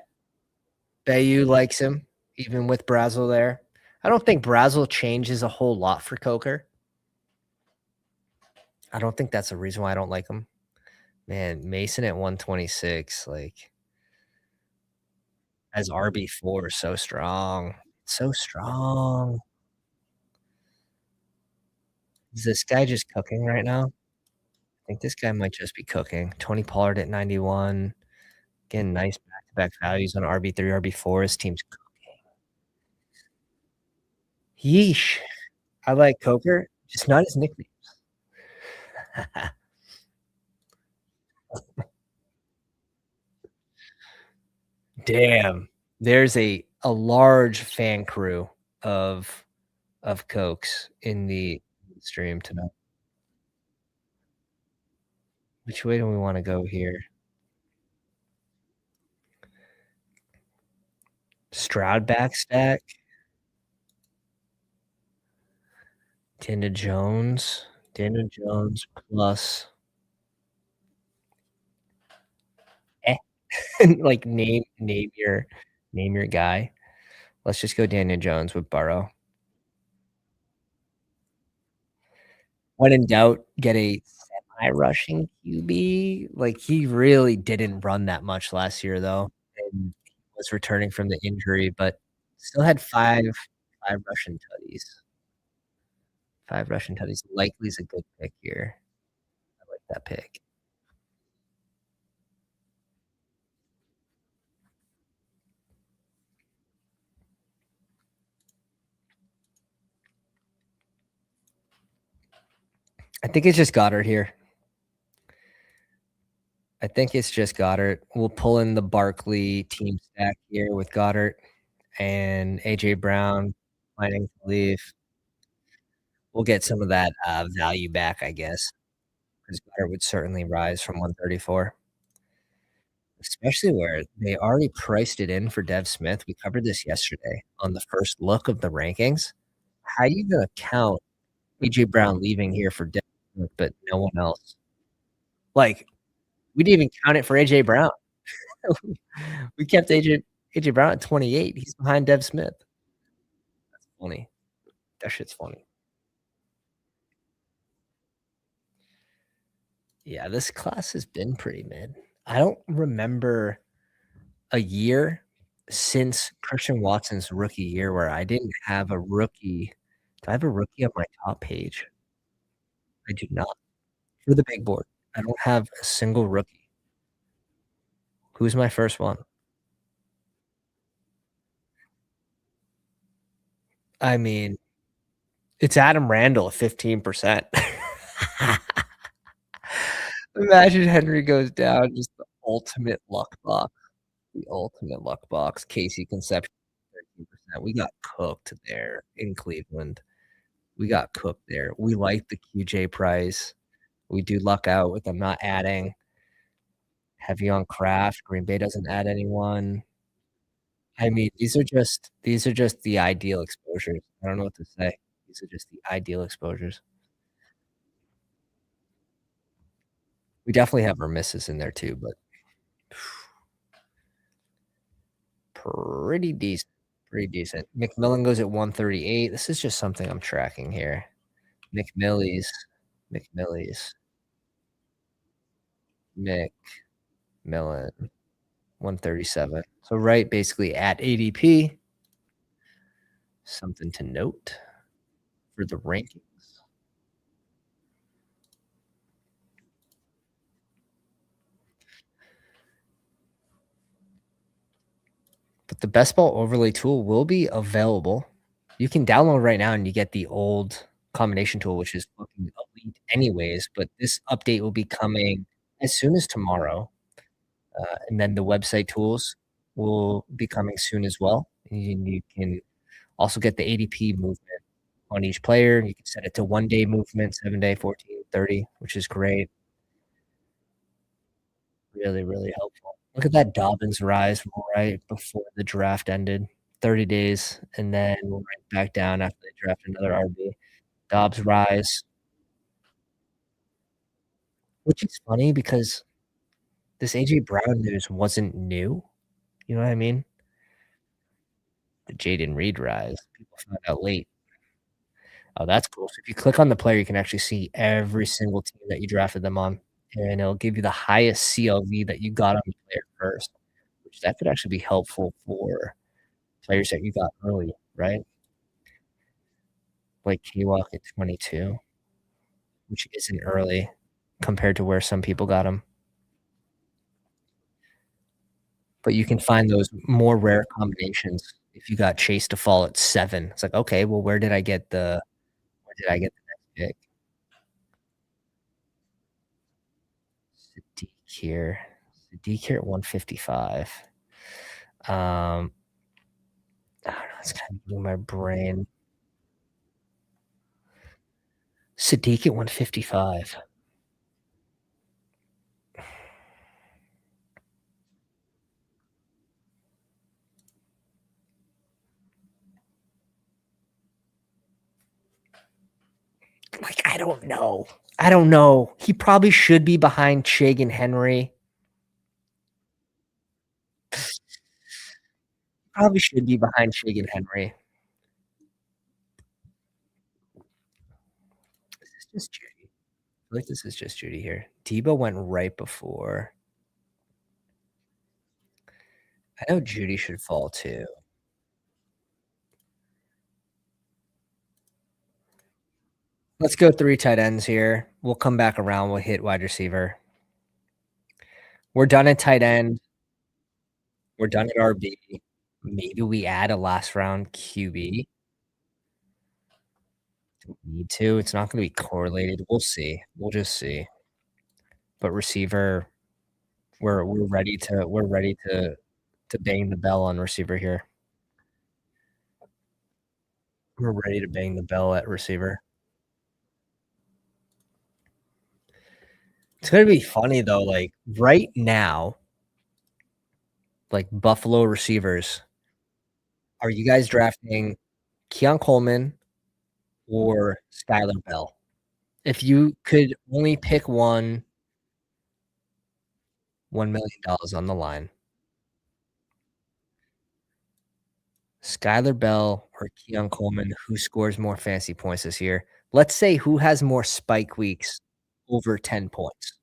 Bayou likes him, even with Brazel there. I don't think Brazel changes a whole lot for Coker. I don't think that's the reason why I don't like him. Man, Mason at 126, like, as RB4, so strong. So strong. Is this guy just cooking right now? I think this guy might just be cooking. Tony Pollard at 91. Again, nice back-to-back values on RB3, RB4. His team's cooking. Yeesh. I like Coker, just not his nicknames. Damn. There's a large fan crew of Cokes in the stream tonight. Which way do we wanna go here? Stroud back stack? Daniel Jones? Daniel Jones plus eh, like, name your guy. Let's just go Daniel Jones with Burrow. When in doubt, get a semi-rushing QB. Like, he really didn't run that much last year, though, and he was returning from the injury, but still had 5 rushing tutties. 5 rushing tutties. Likely's a good pick here. I like that pick. I think it's just Goddard here. I think it's just Goddard. We'll pull in the Barkley team stack here with Goddard and AJ Brown planning to leave. We'll get some of that, value back, I guess, because Goddard would certainly rise from 134, especially where they already priced it in for Dev Smith. We covered this yesterday on the first look of the rankings. How are you gonna count AJ Brown leaving here for Dev Smith, but no one else? Like, we didn't even count it for AJ Brown. We kept AJ Brown at 28. He's behind Dev Smith. That's funny. That shit's funny. Yeah, this class has been pretty mid. I don't remember a year since Christian Watson's rookie year where I didn't have a rookie. Do I have a rookie on my top page? I do not. For the big board, I don't have a single rookie. Who's my first one? I mean, it's Adam Randall at 15%. Imagine Henry goes down, just the ultimate luck box. The ultimate luck box. Casey Conception, 13%. We got cooked there in Cleveland. We got cooked there. We like the QJ price. We do luck out with them not adding. Heavy on Kraft. Green Bay doesn't add anyone. I mean, these are just the ideal exposures. I don't know what to say. These are just the ideal exposures. We definitely have our misses in there too, but pretty decent. Pretty decent. McMillan goes at 138. This is just something I'm tracking here. McMillies. McMillies, McMillan, 137. So right basically at ADP, something to note for the rankings. But the best ball overlay tool will be available. You can download right now and you get the old combination tool, which is fucking elite anyways, but this update will be coming as soon as tomorrow. And then the website tools will be coming soon as well. And you can also get the ADP movement on each player. You can set it to 1 day movement, 7 day, 14, 30, which is great. Really, really helpful. Look at that Dobbins rise right before the draft ended. 30 days, and then we'll right back down after they draft another RB. Dobbs rise, which is funny because this AJ Brown news wasn't new. You know what I mean? The Jaden Reed rise. People found out late. Oh, that's cool. So if you click on the player, you can actually see every single team that you drafted them on, and it'll give you the highest CLV that you got on the player first, which that could actually be helpful for players that you got early, right? Like K-Walk at 22, which isn't early compared to where some people got him. But you can find those more rare combinations if you got Chase to fall at 7. It's like, okay, well, where did I get the next pick? Sadiq here. Sadiq here at 155. I don't know, it's kind of in my brain. Sadiq at 155. Like, I don't know. I don't know. He probably should be behind Chig and Henry. Probably should be behind Chig and Henry. This is just Judy. I feel like this is just Judy here. Debo went right before. I know Judy should fall too. Let's go 3 tight ends here. We'll come back around. We'll hit wide receiver. We're done at tight end. We're done at RB. Maybe we add a last round QB. Do we need to? It's not gonna be correlated. We'll see. We'll just see. But receiver, we're ready to bang the bell on receiver here. We're ready to bang the bell at receiver. It's gonna be funny though, like right now, like Buffalo receivers, are you guys drafting Keon Coleman or Skylar Bell? If you could only pick one, $1 million on the line. Skylar Bell or Keon Coleman, who scores more fantasy points this year? Let's say who has more spike weeks over 10 points?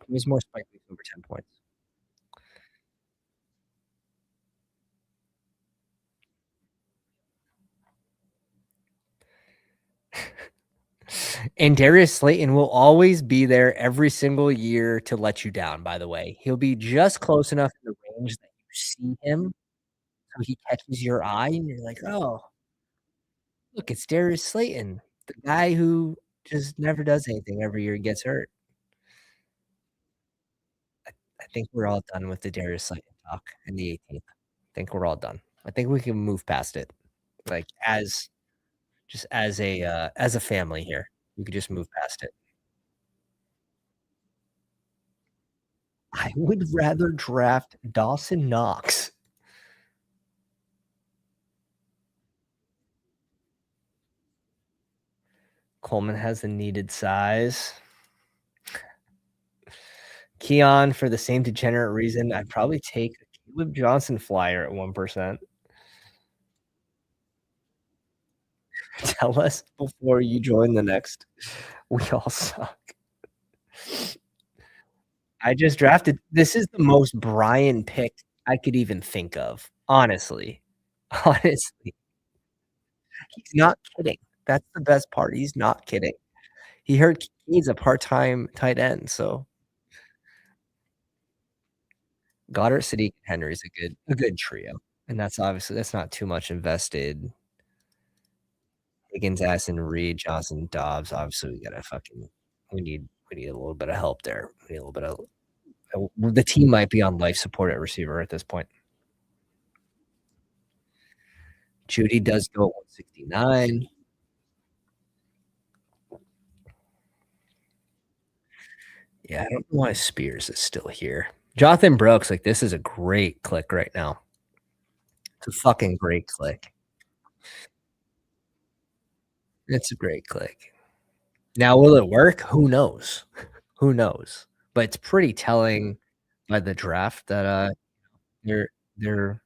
Who has more spike weeks over 10 points? And Darius Slayton will always be there every single year to let you down, by the way. He'll be just close enough in the range that you see him, so he catches your eye, and you're like, "Oh, look, it's Darius Slayton, the guy who just never does anything every year and gets hurt." I think we're all done with the Darius Slayton talk in the 18th. I think we're all done. I think we can move past it. Like, as a family here, we could just move past it. I would rather draft Dawson Knox. Coleman has the needed size. Keon, for the same degenerate reason, I'd probably take a Caleb Johnson flyer at 1%. Tell us before you join the next. We all suck. I just drafted this is the most Brian pick I could even think of, honestly. Honestly. He's not kidding. That's the best part, he's not kidding. He heard he's a part-time tight end, so Goddard, Sadiq, and Henry is a good trio, and that's obviously that's not too much invested. Higgins, Addison, Reed, Johnson, Dobbs, obviously, we gotta fucking we need a little bit of help there. We need a little bit of the team might be on life support at receiver at this point. Judy does go at 169. Yeah, I don't know why Spears is still here. Jonathan Brooks, like, this is a great click right now. It's a fucking great click. It's a great click. Now, will it work? Who knows? Who knows? But it's pretty telling by the draft that, they're they're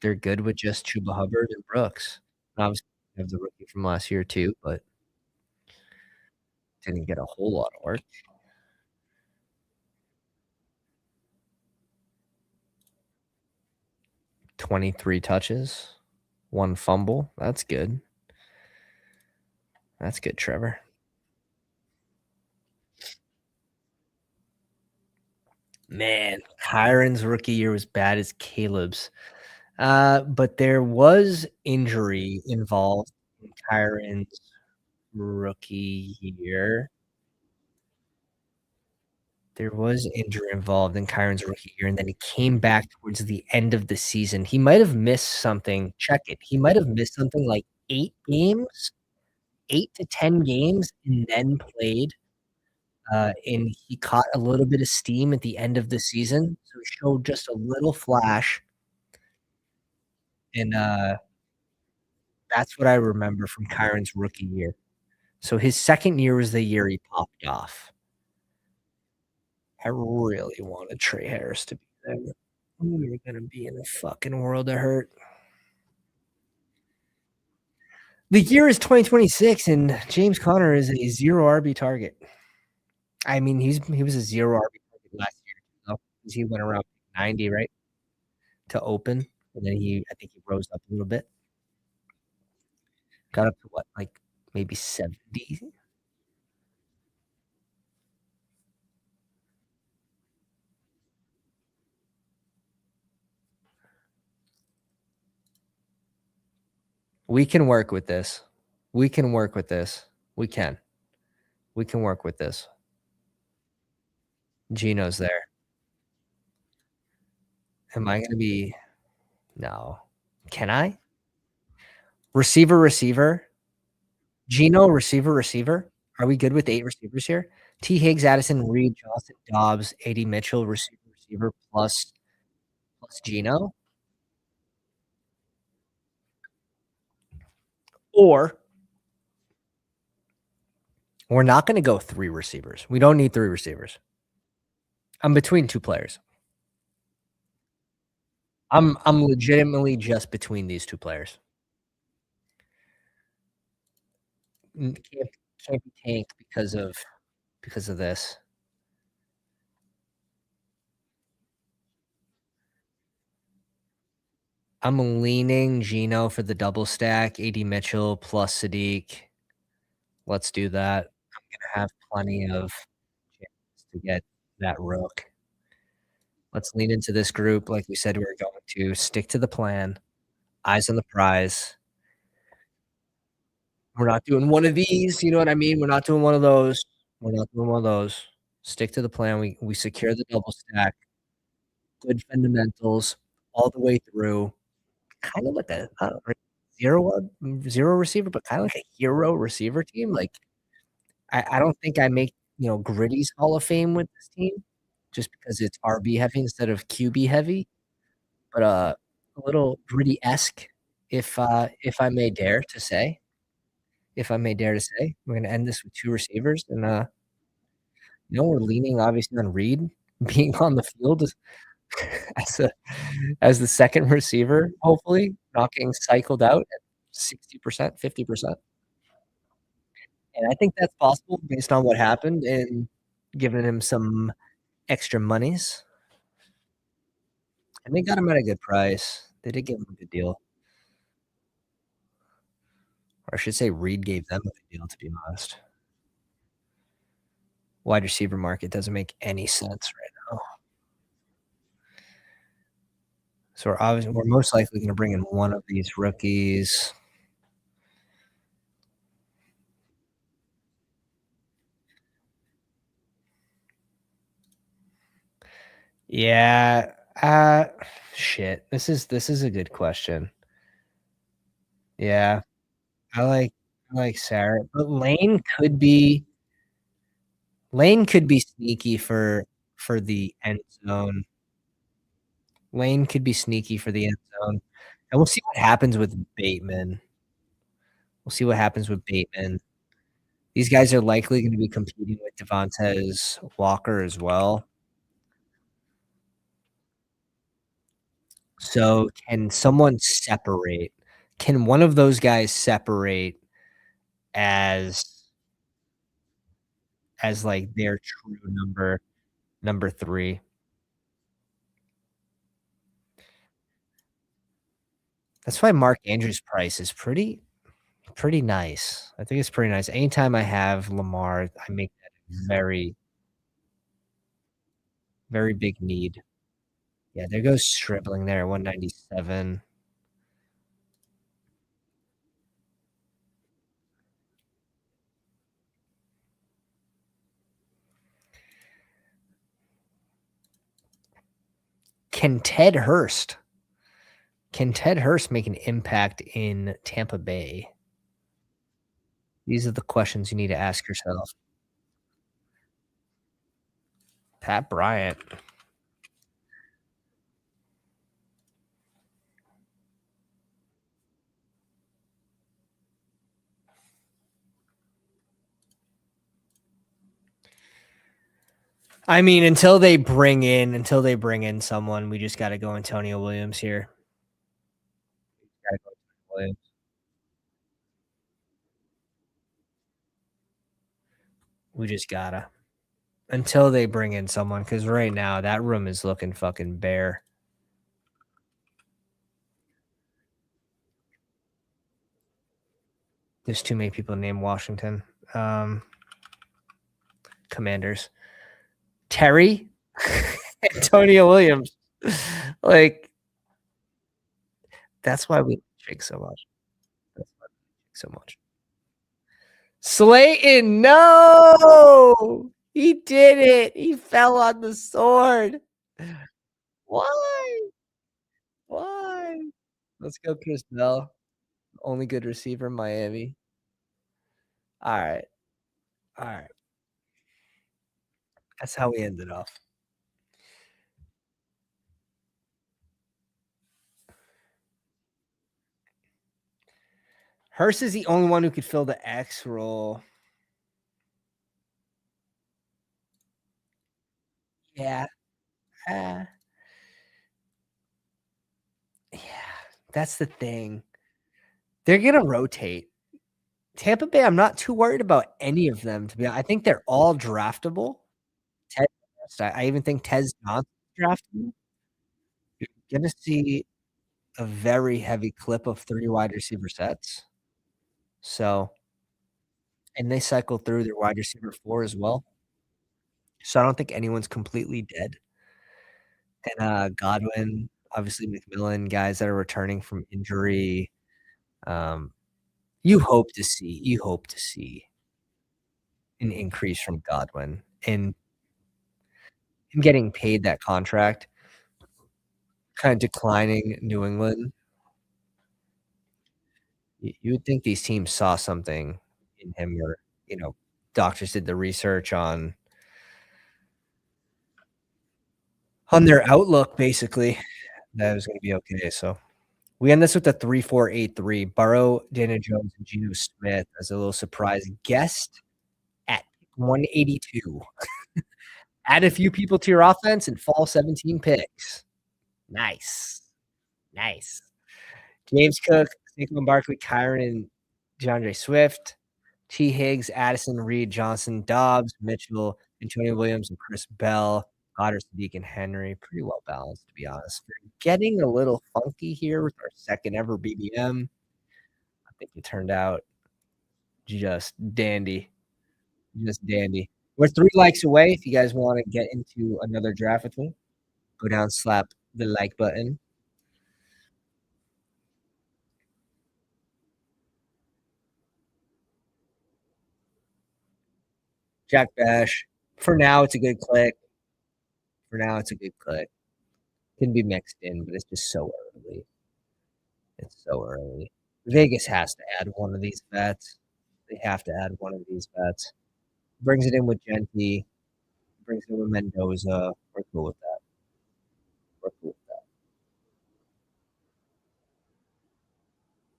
they're good with just Chuba Hubbard and Brooks. Obviously, they have the rookie from last year too, but didn't get a whole lot of work. 23 touches, 1 fumble. That's good. That's good, Trevor. Man, Kyron's rookie year was bad as Caleb's. But there was injury involved in Kyron's rookie year. There was injury involved in Kyron's rookie year, and then he came back towards the end of the season. He might have missed something. Check it. He might have missed something like 8 games, 8 to 10 games, and then played. And he caught a little bit of steam at the end of the season, so he showed just a little flash, and, that's what I remember from Kyron's rookie year. So his 2nd year was the year he popped off. I really wanted Trey Harris to be there. We were gonna be in a fucking world of hurt. The year is 2026, and James Conner is a 0 RB target. I mean, he was a 0 RB target last year, though, 'cause he went around 90, right, to open, and then I think he rose up a little bit. Got up to what, like, maybe 70? We can work with this. We can work with this. We can. We can work with this. Gino's there. Am I gonna be no. Can I? Receiver, receiver. Gino, receiver, receiver. Are we good with 8 receivers here? T. Higgs, Addison, Reed, Johnson, Dobbs, AD Mitchell, receiver, receiver, plus Gino? Or we're not gonna go 3 receivers. We don't need 3 receivers. I'm between 2 players. I'm legitimately just between these 2 players. Can't be tanked because of this. I'm leaning Gino for the double stack, AD Mitchell plus Sadiq. Let's do that. I'm gonna have plenty of chances to get that rook. Let's lean into this group like we said we were going to. Stick to the plan. Eyes on the prize. We're not doing one of these, you know what I mean? We're not doing one of those. We're not doing one of those. Stick to the plan. We secure the double stack. Good fundamentals all the way through. Kind of like a zero 0 receiver, but kinda like a hero receiver team. Like, I don't think I make, Gritty's Hall of Fame with this team just because it's RB heavy instead of QB heavy, but, a little Gritty-esque if I may dare to say. If I may dare to say. We're gonna end this with 2 receivers, and, we're leaning obviously on Reed being on the field as a as the 2nd receiver, hopefully, not getting cycled out at 60%, 50%, and I think that's possible based on what happened and giving him some extra monies, and they got him at a good price. They did give him a good deal, or I should say Reed gave them a good deal, to be honest. Wide receiver market doesn't make any sense right now. So we're most likely gonna bring in one of these rookies. Yeah, shit. This is a good question. Yeah, I like Sarah, but Lane could be sneaky for the end zone. Lane could be sneaky for the end zone, and we'll see what happens with Bateman. We'll see what happens with Bateman. These guys are likely gonna be competing with Devontae Walker as well. So, can someone separate? Can one of those guys separate as like, their true number 3? That's why Mark Andrews' price is pretty nice. I think it's pretty nice. Anytime I have Lamar, I make that a very, very big need. Yeah, there goes Stribling there at 197. Can Ted Hurst can Ted Hurst make an impact in Tampa Bay? These are the questions you need to ask yourself. Pat Bryant. I mean, until they bring in someone, we just gotta go Antonio Williams here. Gotta go Williams. We just gotta. Until they bring in someone, because right now that room is looking fucking bare. There's too many people named Washington. Um, Commanders. Terry? Antonio Williams. Like, that's why we like Jake so much. That's why we like Jake so much. Slayton, no! He did it. He fell on the sword. Why? Why? Let's go, Chris Bell. Only good receiver in Miami. All right. All right. That's how we ended off. Hurst is the only one who could fill the X role. Yeah. Uh, yeah. That's the thing. They're gonna rotate. Tampa Bay, I'm not too worried about any of them, to be honest. I think they're all draftable. Ted, I even think Tez Johnson's draftable. You're gonna see a very heavy clip of 3 wide receiver sets. So, and they cycle through their wide receiver 4 as well. So I don't think anyone's completely dead. And, Godwin, obviously McMillan, guys that are returning from injury. Um, you hope to see an increase from Godwin and him getting paid that contract, kinda declining New England. You would think these teams saw something in him where, doctors did the research on their outlook, basically, that it was gonna be okay, so we end this with a 3-4-8-3. Burrow, Daniel Jones, and Geno Smith as a little surprise guest at 182. Add a few people to your offense and fall 17 picks. Nice. Nice. James Cook, Saquon Barkley, Kyron, and DeAndre Swift, T. Higgs, Addison, Reed, Johnson, Dobbs, Mitchell, Antonio Williams, and Chris Bell, Goddard, Sadiq, and Henry. Pretty well balanced, to be honest. We're getting a little funky here with our second ever BBM. I think it turned out just dandy. Just dandy. We're 3 likes away. If you guys wanna get into another draft with me, go down, slap the like button. Jack Bash. For now, it's a good click. For now, it's a good click. Can be mixed in, but it's just so early. It's so early. Vegas has to add one of these bets. They have to add one of these bets. Brings it in with Genty, brings it in with Mendoza. We're cool with that. We're cool with that.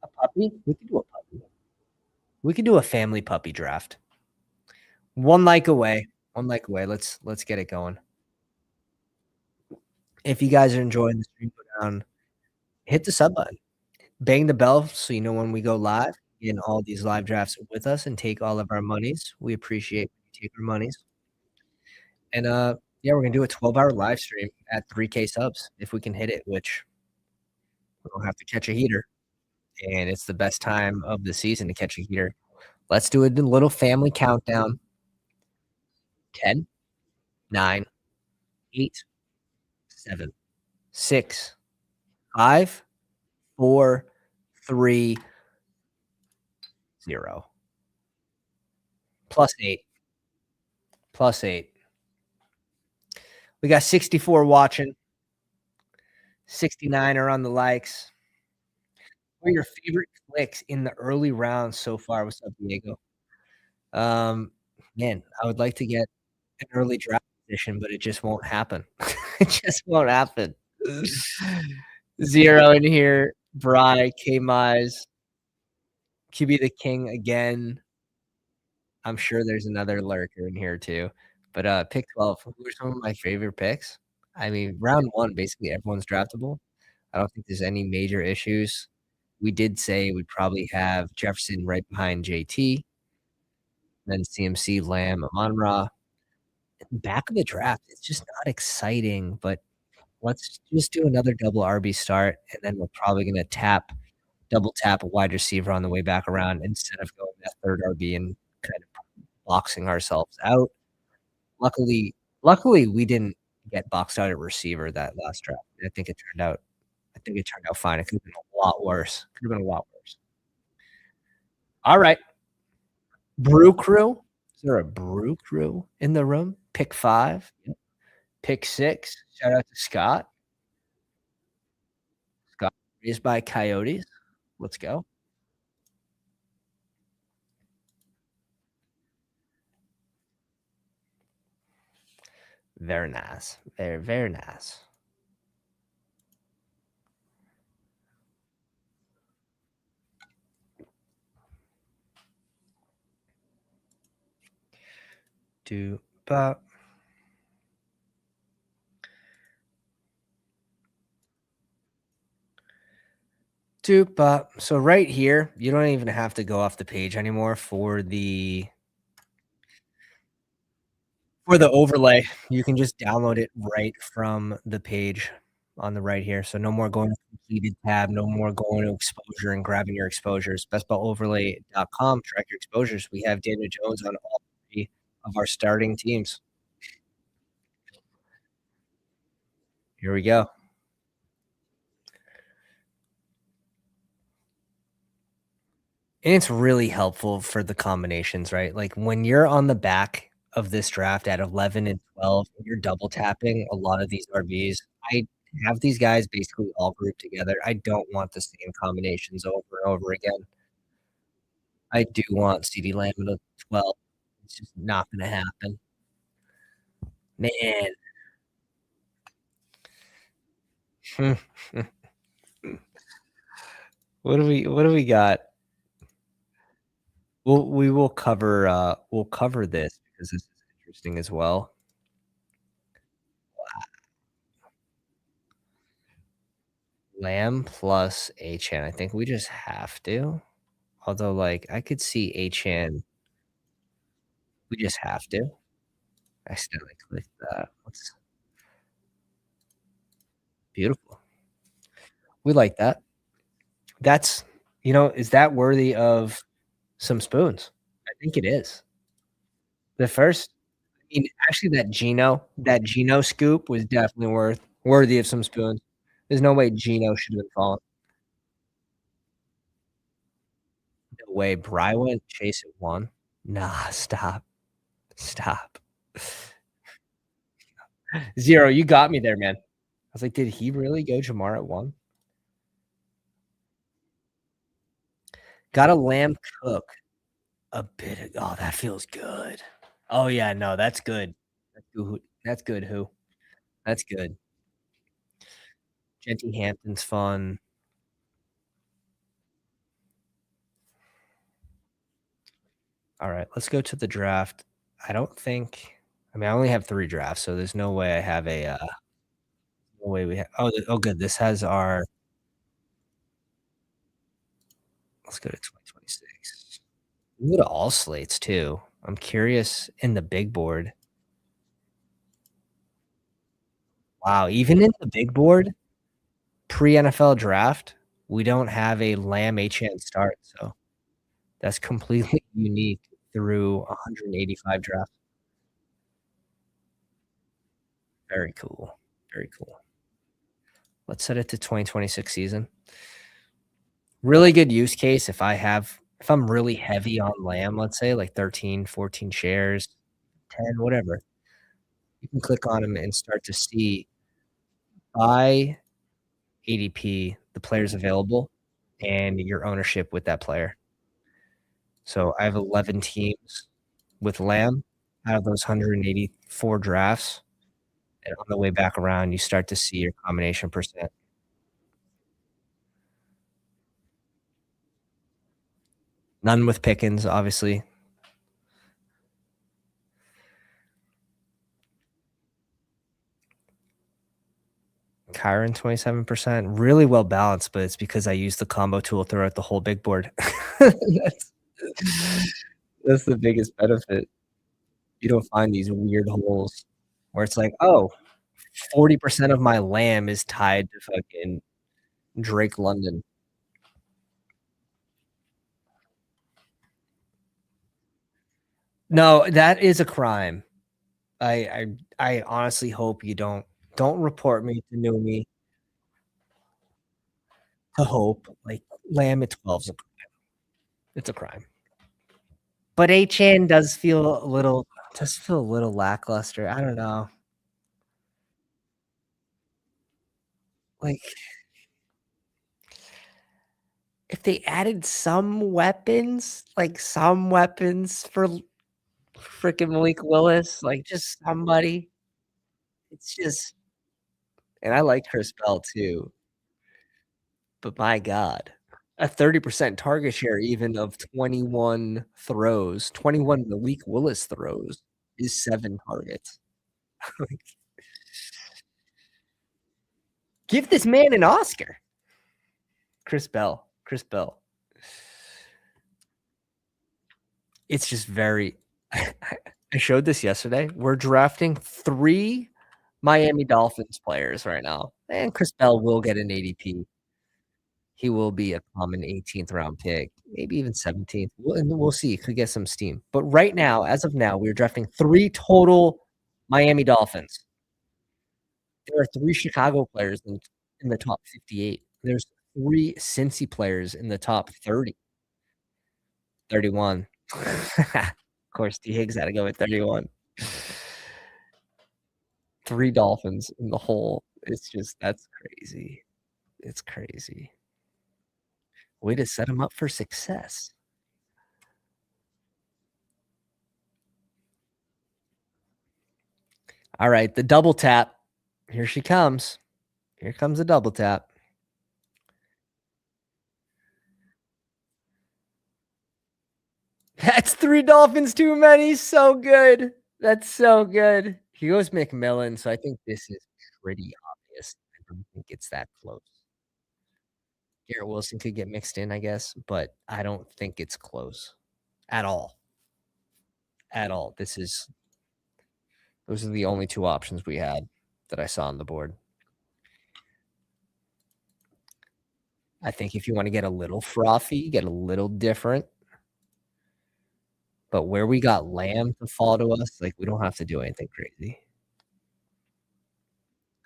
A puppy? We could do a puppy. We could do a family puppy draft. 1 like away. 1 like away. Let's get it going. If you guys are enjoying the stream, go down, hit the sub button. Bang the bell so you know when we go live in all these live drafts with us and take all of our monies. We appreciate when you take our monies. And yeah, we're gonna do a 12-hour live stream at 3K subs if we can hit it, which we don't have to catch a heater. And it's the best time of the season to catch a heater. Let's do a little family countdown. 10, 9, 8, 7, 6, 5, 4, 3, 0. Plus 8. Plus 8. We got 64 watching. 69 are on the likes. What are your favorite clicks in the early rounds so far? What's up, Diego? Man, I would like to get an early draft position, but it just won't happen. It just won't happen. 0 in here. Bry, K-Mize, QB the King again. I'm sure there's another lurker in here too. But pick 12. Who are some of my favorite picks? I mean, round 1, basically everyone's draftable. I don't think there's any major issues. We did say we'd probably have Jefferson right behind JT, then CMC, Lamb, Amon-Ra. Back of the draft, it's just not exciting, but let's just do another double RB start, and then we're probably gonna double tap a wide receiver on the way back around instead of going that third RB and kind of boxing ourselves out. Luckily, we didn't get boxed out at receiver that last draft. I think it turned out fine. It could have been a lot worse. Could have been a lot worse. All right. Brew Crew. Is there a Brew Crew in the room? Pick 5. Yep. Pick 6. Shout out to Scott. Scott raised by Coyotes. Let's go. Very nice. Very, very nice. Do bop. Doop bop. So right here, you don't even have to go off the page anymore for the overlay. You can just download it right from the page on the right here. So no more going to completed tab, no more going to exposure and grabbing your exposures. Bestballoverlay.com, track your exposures. We have Daniel Jones on all 3 of our starting teams. Here we go. And it's really helpful for the combinations, right? Like when you're on the back of this draft at 11 and 12, and you're double tapping a lot of these RBs. I have these guys basically all grouped together. I don't want the same combinations over and over again. I do want CeeDee Lamb at 12. It's just not gonna happen. Man. What do we got? We'll cover this because this is interesting as well. Lamb plus Achane. I think we just have to. Although, like, I could see Achane. We just have to. I accidentally clicked that. What's beautiful. We like that. That's is that worthy of some spoons? I think it is. The first actually, that Geno scoop was definitely worthy of some spoons. There's no way Geno should have been falling. No way. Bry went Chase at 1? Nah, stop. Stop. 0, you got me there, man. I was like, "Did he really go Jamar at 1?" Gotta lamb cook a bit of that feels good. Oh, yeah, no, that's good. That's good, who? That's good. Genty Hampton's fun. Alright, let's go to the draft. I only have 3 drafts, so there's no way I have no way we have good, this has our let's go to 2026. We go to all slates too. I'm curious in the big board. Wow, even in the big board, pre-NFL draft, we don't have a Lamb Achane start, so that's completely unique through 185 drafts. Very cool, very cool. Let's set it to 2026 season. Really good use case if I'm really heavy on Lamb, let's say, like 13, 14 shares, 10, whatever, you can click on them and start to see by ADP, the players available, and your ownership with that player. So I have 11 teams with Lamb out of those 184 drafts, and on the way back around, you start to see your combination percent. None with Pickens, obviously. Kyron, 27%. Really well balanced, but it's because I use the combo tool throughout the whole big board. That's that's the biggest benefit. You don't find these weird holes where it's like, "Oh, 40% of my lamb is tied to fucking Drake London." No, that is a crime. I honestly hope you don't report me to Numi to Hope. Like, lamb at 12 is a it's a crime. But Achane does feel a little lackluster. I don't know. Like, if they added some weapons for freaking Malik Willis, like, just somebody, it's just and I like Chris Bell too, but my god. A 30% target share even of 21 throws, 21 Malik Willis throws is 7 targets. Like, give this man an Oscar. Chris Bell. It's just very I showed this yesterday. We're drafting 3 Miami Dolphins players right now, and Chris Bell will get an ADP. He will be a common 18th round pick, maybe even 17th. We'll see. Could get some steam. But right now, as of now, we're drafting 3 total Miami Dolphins. There are 3 Chicago players in the top 58. There's 3 Cincy players in the top 30. 31. Of course, D Higgs had to go with 31. 3 Dolphins in the hole. It's just that's crazy. It's crazy. Way to set him up for success. All right, the double tap. Here she comes. Here comes the double tap. That's 3 Dolphins too many. So good. That's so good. He goes McMillan, so I think this is pretty obvious. I don't think it's that close. Garrett Wilson could get mixed in, I guess, but I don't think it's close at all, at all. Those are the only 2 options we had that I saw on the board. I think if you wanna get a little frothy, get a little different, but where we got Lamb to fall to us, like, we don't have to do anything crazy.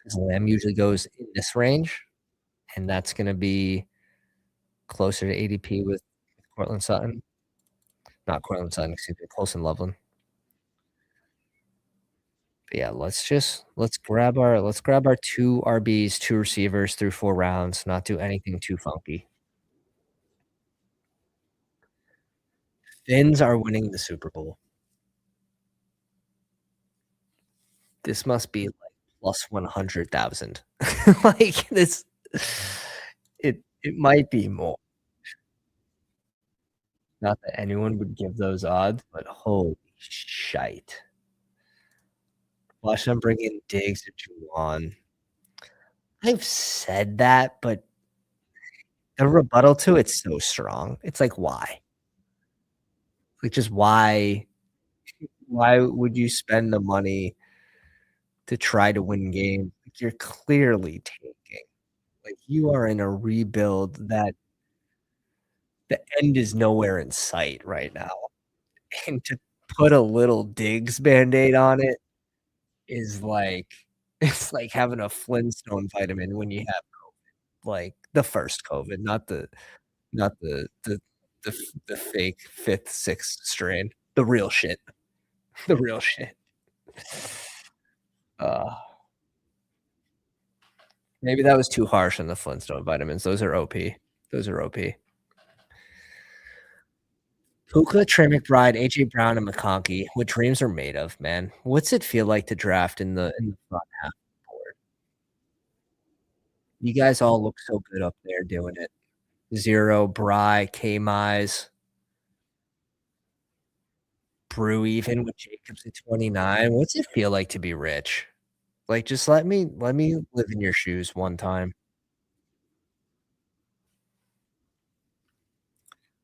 'Cause Lamb usually goes in this range, and that's gonna be closer to ADP with Courtland Sutton. Not Courtland Sutton, excuse me, Colson Loveland. But yeah, let's grab our 2 RBs, 2 receivers through 4 rounds, not do anything too funky. Finns are winning the Super Bowl. This must be, like, plus 100,000. Like, it might be more. Not that anyone would give those odds, but holy shite. Watch them bring in Diggs and Juwan. I've said that, but the rebuttal to it's so strong. It's like, why? Like, just why would you spend the money to try to win games? Like, you're clearly tanking. Like, you are in a rebuild that the end is nowhere in sight right now, and to put a little Diggs Band-Aid on it is like it's like having a Flintstone vitamin when you have, like, the first COVID, not the fake 5th, 6th strain. The real shit. The real shit. Uh, maybe that was too harsh on the Flintstone vitamins. Those are OP. Those are OP. Puka, Trey McBride, AJ Brown, and McConkey. What dreams are made of, man. What's it feel like to draft in the front half of the board? You guys all look so good up there doing it. Zero, Bry, K-Mize, Brew even with Jacobs at 29. What's it feel like to be rich? Like, just let me live in your shoes one time.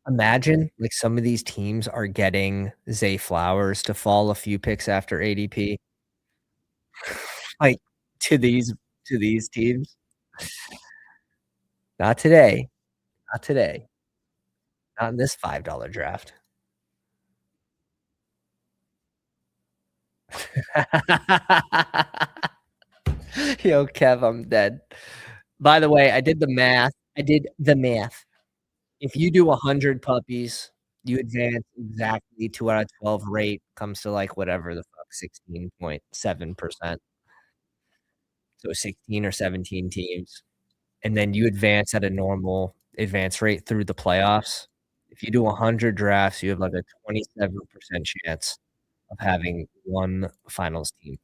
Imagine, like, some of these teams are getting Zay Flowers to fall a few picks after ADP, like, to these teams. Not today, not today, not in this $5 draft. Yo, Kev, I'm dead. By the way, I did the math. I did the math. If you do 100 puppies, you advance exactly 2 out of 12 rate comes to, like, whatever the fuck, 16.7%. So 16 or 17 teams, and then you advance at a normal advance rate through the playoffs. If you do 100 drafts, you have, like, a 27% chance of having 1 finals team.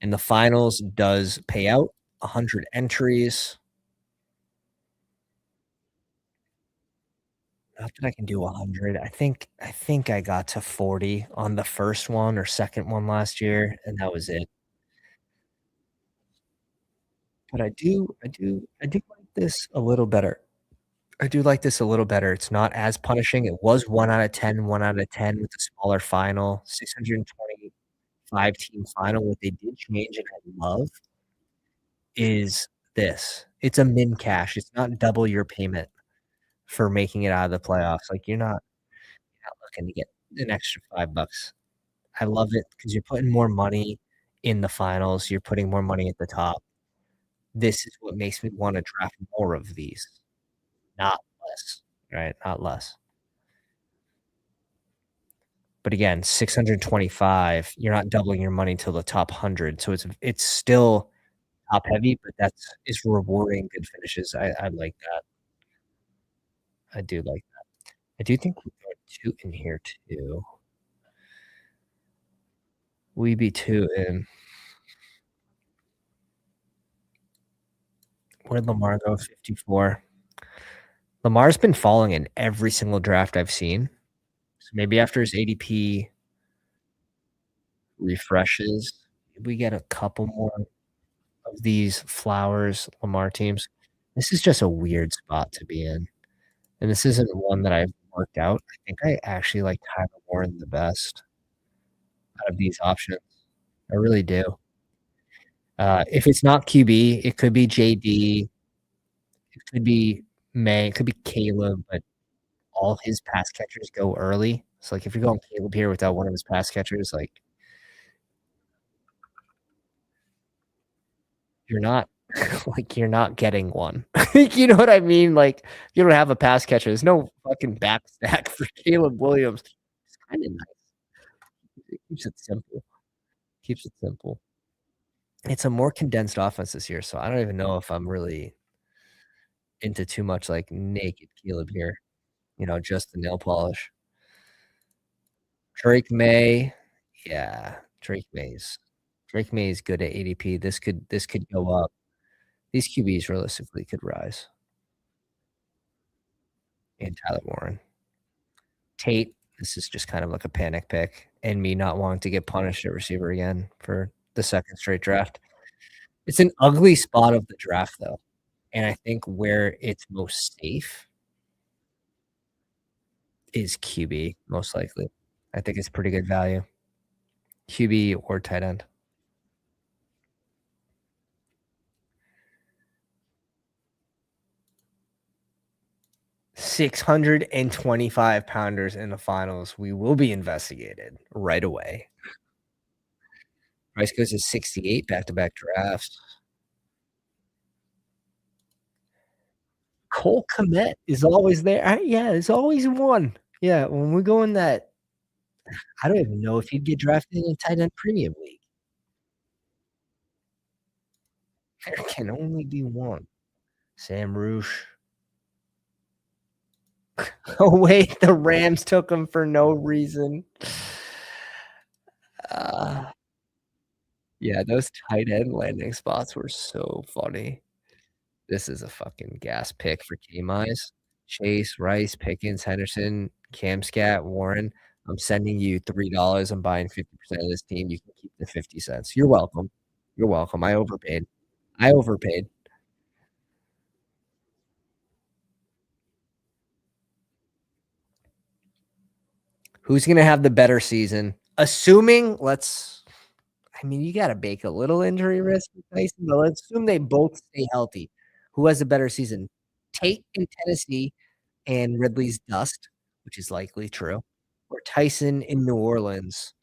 And the finals does pay out 100 entries. Not that I can do 100. I think I got to 40 on the first one or second one last year, and that was it. But I do like this a little better. I do like this a little better. It's not as punishing. It was 1 out of 10, 1 out of 10 with the smaller final, 625 team final. What they did change and I love is this. It's a min cash. It's not double your payment for making it out of the playoffs. Like, you're not looking to get an extra $5. I love it because you're putting more money in the finals. You're putting more money at the top. This is what makes me wanna draft more of these, not less, right? Not less. But again, 625, you're not doubling your money till the top 100, so it's still top heavy, but it's rewarding good finishes. I like that. I do like that. I do think we got 2 in here too. We be 2 in. Where'd Lamar go? 54. Lamar's been falling in every single draft I've seen. So maybe after his ADP refreshes, we get a couple more of these Flowers, Lamar teams. This is just a weird spot to be in, and this isn't one that I've worked out. I think I actually like Tyler Warren the best out of these options. I really do. If it's not QB, it could be JD, it could be May, it could be Caleb, but all his pass catchers go early. So, like, if you're going Caleb here without one of his pass catchers, like, you're not like, you're not getting one. You know what I mean? Like, you don't have a pass catcher. There's no fucking back stack for Caleb Williams. It's kinda nice. It keeps it simple. Keeps it simple. It's a more condensed offense this year, so I don't even know if I'm really into too much, like, naked Caleb here, just the nail polish. Drake May, yeah, Drake May is good at ADP. This could go up. These QBs realistically could rise, and Tyler Warren. Tate, this is just kind of like a panic pick, and me not wanting to get punished at receiver again for the second straight draft. It's an ugly spot of the draft, though, and I think where it's most safe is QB, most likely. I think it's pretty good value. QB or tight end. 625 pounders in the finals. We will be investigated right away. Price goes to 68 back-to-back drafts. Cole Kmet is always there. Yeah, there's always one. Yeah, when we go in that, I don't even know if he'd get drafted in a tight end premium league. There can only be one. Sam Roosh. Oh, wait, the Rams took him for no reason. Uh, yeah, those tight end landing spots were so funny. This is a fucking gas pick for K-Mize. Chase, Rice, Pickens, Henderson, Cam Scat, Warren. I'm sending you $3. I'm buying 50% of this team. You can keep the 50 cents. You're welcome. You're welcome. I overpaid. I overpaid. Who's gonna have the better season? Assuming I mean, you gotta bake a little injury risk with Tyson, but let's assume they both stay healthy. Who has a better season? Tate in Tennessee and Ridley's dust, which is likely true, or Tyson in New Orleans.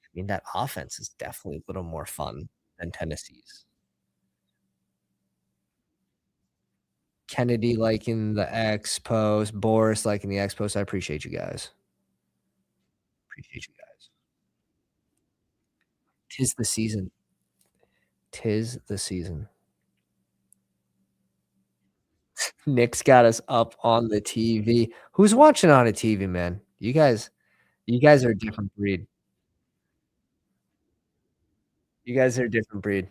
I mean, that offense is definitely a little more fun than Tennessee's. Kennedy liking the X post, Boris liking the X post. I appreciate you guys. Appreciate you guys. Tis the season. Tis the season. Nick's got us up on the TV. Who's watching on a TV, man? You guys are a different breed. You guys are a different breed.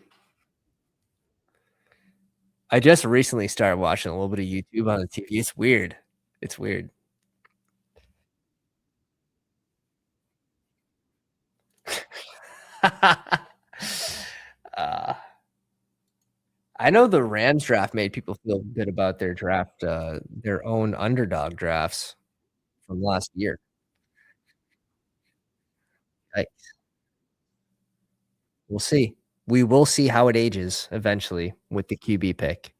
I just recently started watching a little bit of YouTube on the TV. It's weird. It's weird. uh, I know the Rams draft made people feel good about their draft, their own underdog drafts from last year. We'll see. We will see how it ages eventually with the QB pick.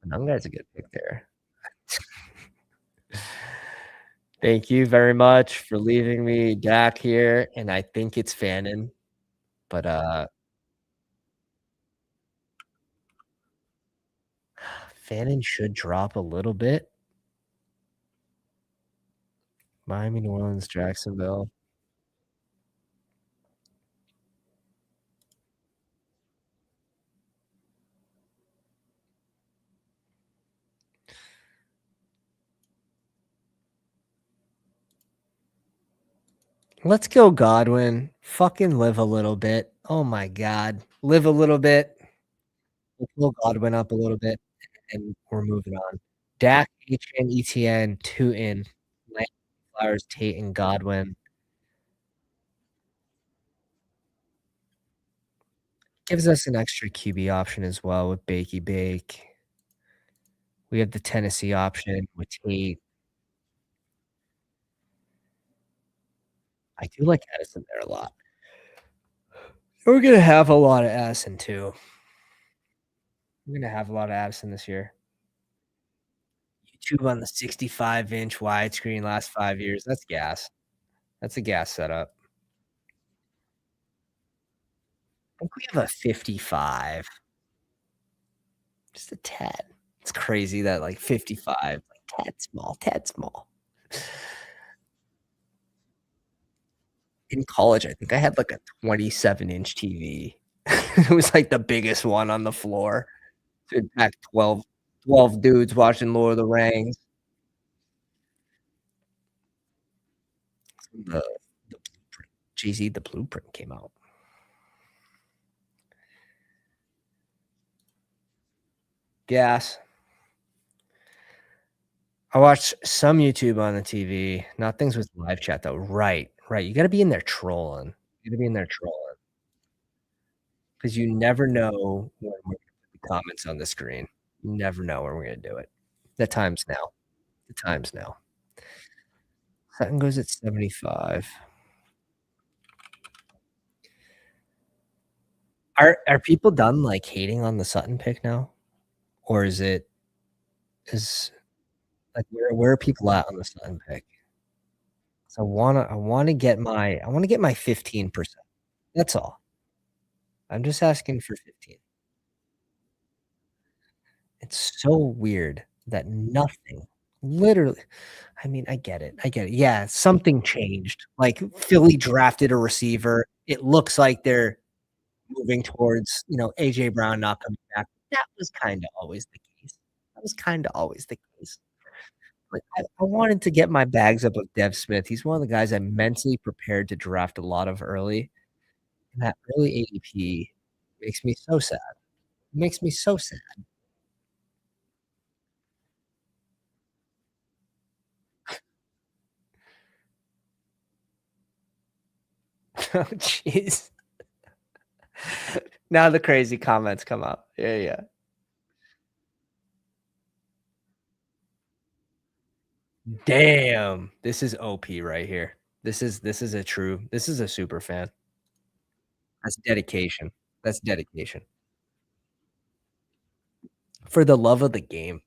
Anunga's a good pick there. Thank you very much for leaving me Dak here, and I think it's Fannin, but, Fannin should drop a little bit. Miami, New Orleans, Jacksonville. Let's go Godwin. Fucking live a little bit. Oh my god. Live a little bit. Let's pull Godwin up a little bit, and we're moving on. Dak, Achane, ETN, 2 in. Lamb, Flowers, Tate, and Godwin. Gives us an extra QB option as well with Bakey Bake. We have the Tennessee option with Tate. I do like Addison there a lot. We're gonna have a lot of Addison too. We're gonna have a lot of Addison this year. YouTube on the 65-inch widescreen last 5 years, that's gas. That's a gas setup. I think we have a 55, just a tad. It's crazy that, like, 55, like, tad small, tad small. In college, I think I had, like, a 27-inch TV. It was, like, the biggest one on the floor. It'd pack 12 dudes watching Lord of the Rings. The Blueprint. GZ, the Blueprint came out. Gas. I watched some YouTube on the TV, not things with live chat though. Right, right. You gotta be in there trolling. You gotta be in there trolling because you never know when we're gonna put the comments on the screen. You never know when we're gonna do it. The time's now. The time's now. Sutton goes at 75. Are people done, like, hating on the Sutton pick now? Or is like, where are people at on the Sutton pick? 'Cause I wanna get my 15%. That's all. I'm just asking for 15. It's so weird that nothing literally I mean, I get it, I get it. Yeah, something changed, like, Philly drafted a receiver. It looks like they're moving towards, AJ Brown not coming back. That was kinda always the case. That was kinda always the case. Like, I wanted to get my bags up of Dev Smith. He's one of the guys I'm mentally prepared to draft a lot of early, and that early ADP makes me so sad. It makes me so sad. Oh, jeez. Now the crazy comments come up. Yeah, yeah. Damn, this is OP right here. This is a super fan. That's dedication. That's dedication. For the love of the game.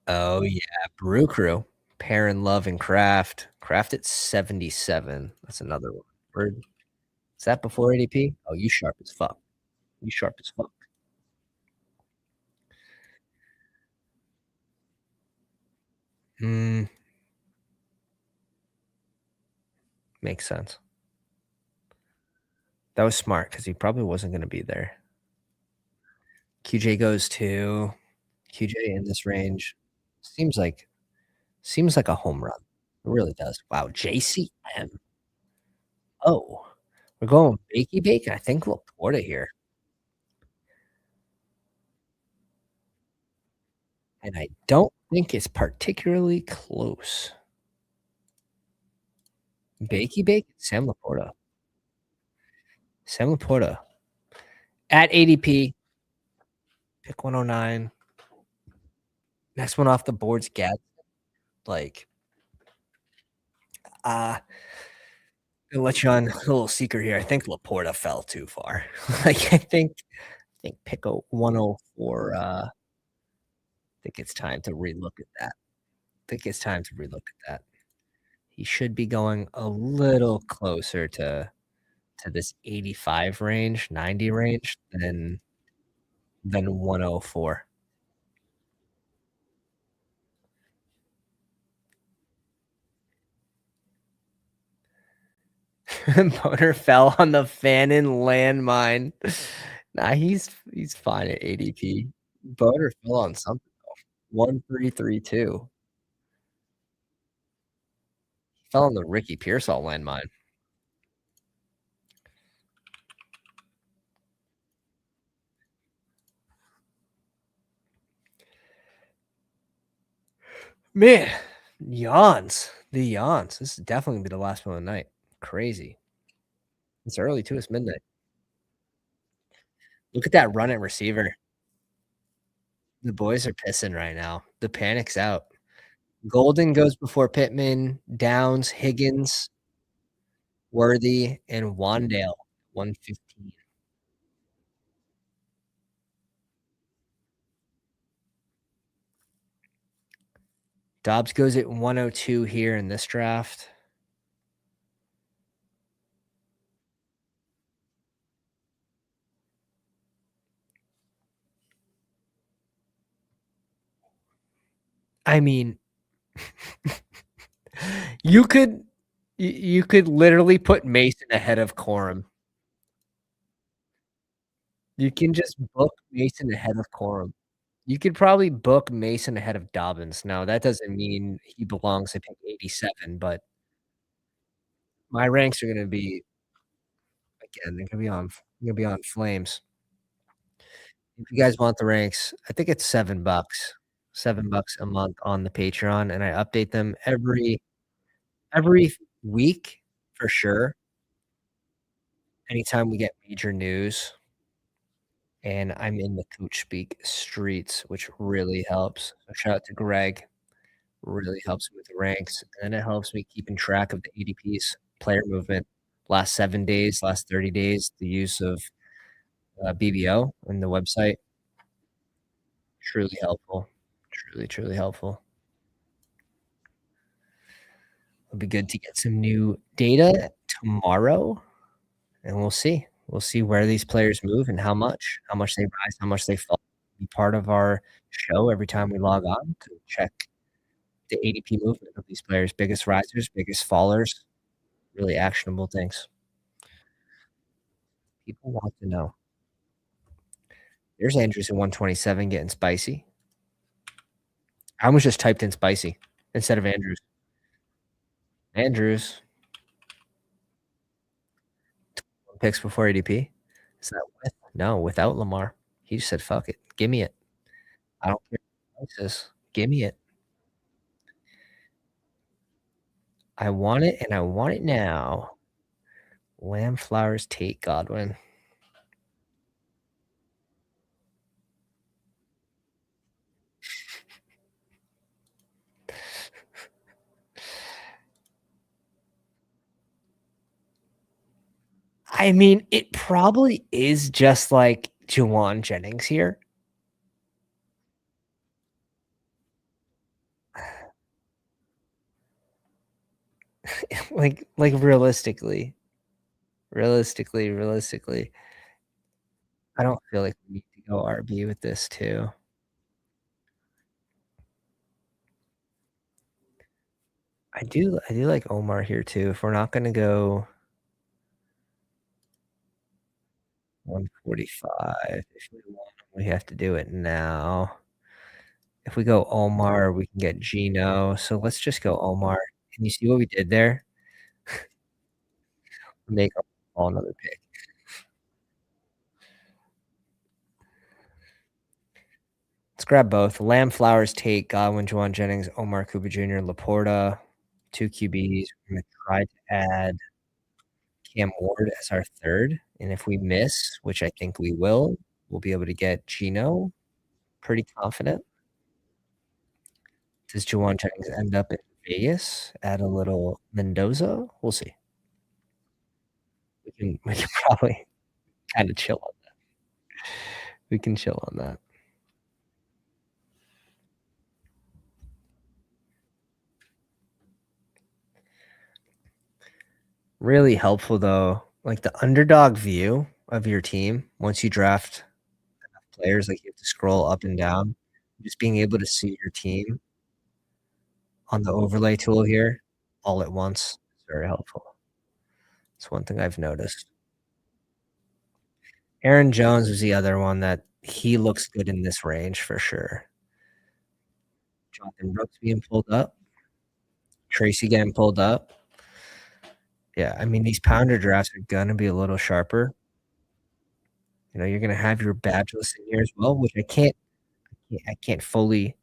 Oh, yeah, Brew Crew. Pair and Love and Craft. Craft at 77. That's another one. Word. Is that before ADP? Oh, you sharp as fuck. You sharp as fuck. Mm, makes sense. That was smart because he probably wasn't gonna be there. QJ goes to QJ in this range. Seems like seems like a home run. It really does. Wow, JCM. Oh, we're going Bakey Bake? I think Laporta here, and I don't think it's particularly close. Bakey Bake? Sam Laporta. Sam Laporta. At ADP, pick 109. Next one off the board's Gad. Like, gonna let you on a little secret here. I think Laporta fell too far. Like, I think pick a 104, think it's time to relook at that. Think it's time to relook at that. He should be going a little closer to this 85 range, 90 range than 104. Boner fell on the Fannin landmine. Nah, he's fine at ADP. Boner fell on something though. 1332. Fell on the Ricky Pearsall landmine. Man, yawns. The yawns. This is definitely gonna be the last one of the night. Crazy. It's early too, it's midnight. Look at that run at receiver. The boys are pissing right now. The panic's out. Golden goes before Pittman, Downs, Higgins, Worthy, and Wandale, 115. Dobbs goes at 102 here in this draft. I mean, you could you could literally put Mason ahead of Corum. You can just book Mason ahead of Corum. You could probably book Mason ahead of Dobbins. Now, that doesn't mean he belongs at pick 87, but my ranks are gonna be again, they're gonna be on flames. If you guys want the ranks, I think it's $7 a month on the Patreon, and I update them every week for sure, anytime we get major news, and I'm in the coach speak streets, which really helps. So shout out to Greg, really helps me with the ranks, and it helps me keeping track of the ADPs, player movement, last 7 days, last 30 days, the use of, BBO and the website, truly helpful, truly, truly helpful. It'll be good to get some new data tomorrow, and we'll see. We'll see where these players move and how much they rise, how much they fall. Be part of our show every time we log on to check the ADP movement of these players, biggest risers, biggest fallers, really actionable things. People want to know. There's Andrews at 127 getting spicy. I almost just typed in spicy instead of Andrews. Andrews picks before ADP. Is that with? No, without Lamar. He just said, fuck it. Give me it. I don't care what the price is. Give me it. I want it and I want it now. Lamb Flowers, Tate Godwin. I mean, it probably is just like Juwan Jennings here. like realistically, I don't feel like we need to go RB with this too. I do like Omar here too. If we're not gonna go 145, if we want, we have to do it now. If we go Omar, we can get Gino. So let's just go Omar. Can you see what we did there? Make all another pick. Let's grab both. Lamb Flowers, Tate, Godwin, Juwan Jennings, Omar Cooper Jr., Laporta, 2 QBs. We're gonna try to add Cam Ward as our third, and if we miss, which I think we will, we'll be able to get Gino. Pretty confident. Does Juwan Jennings end up in Vegas? Add a little Mendoza? We'll see. We can probably kinda chill on that. We can chill on that. Really helpful though, like the underdog view of your team once you draft players, like you have to scroll up and down, just being able to see your team on the overlay tool here all at once is very helpful. It's one thing I've noticed. Aaron Jones was the other one that he looks good in this range for sure. Jonathan Brooks being pulled up, Tracy getting pulled up. Yeah, I mean, these pounder drafts are gonna be a little sharper. You know, you're gonna have your badgeless in here as well, which I can't fully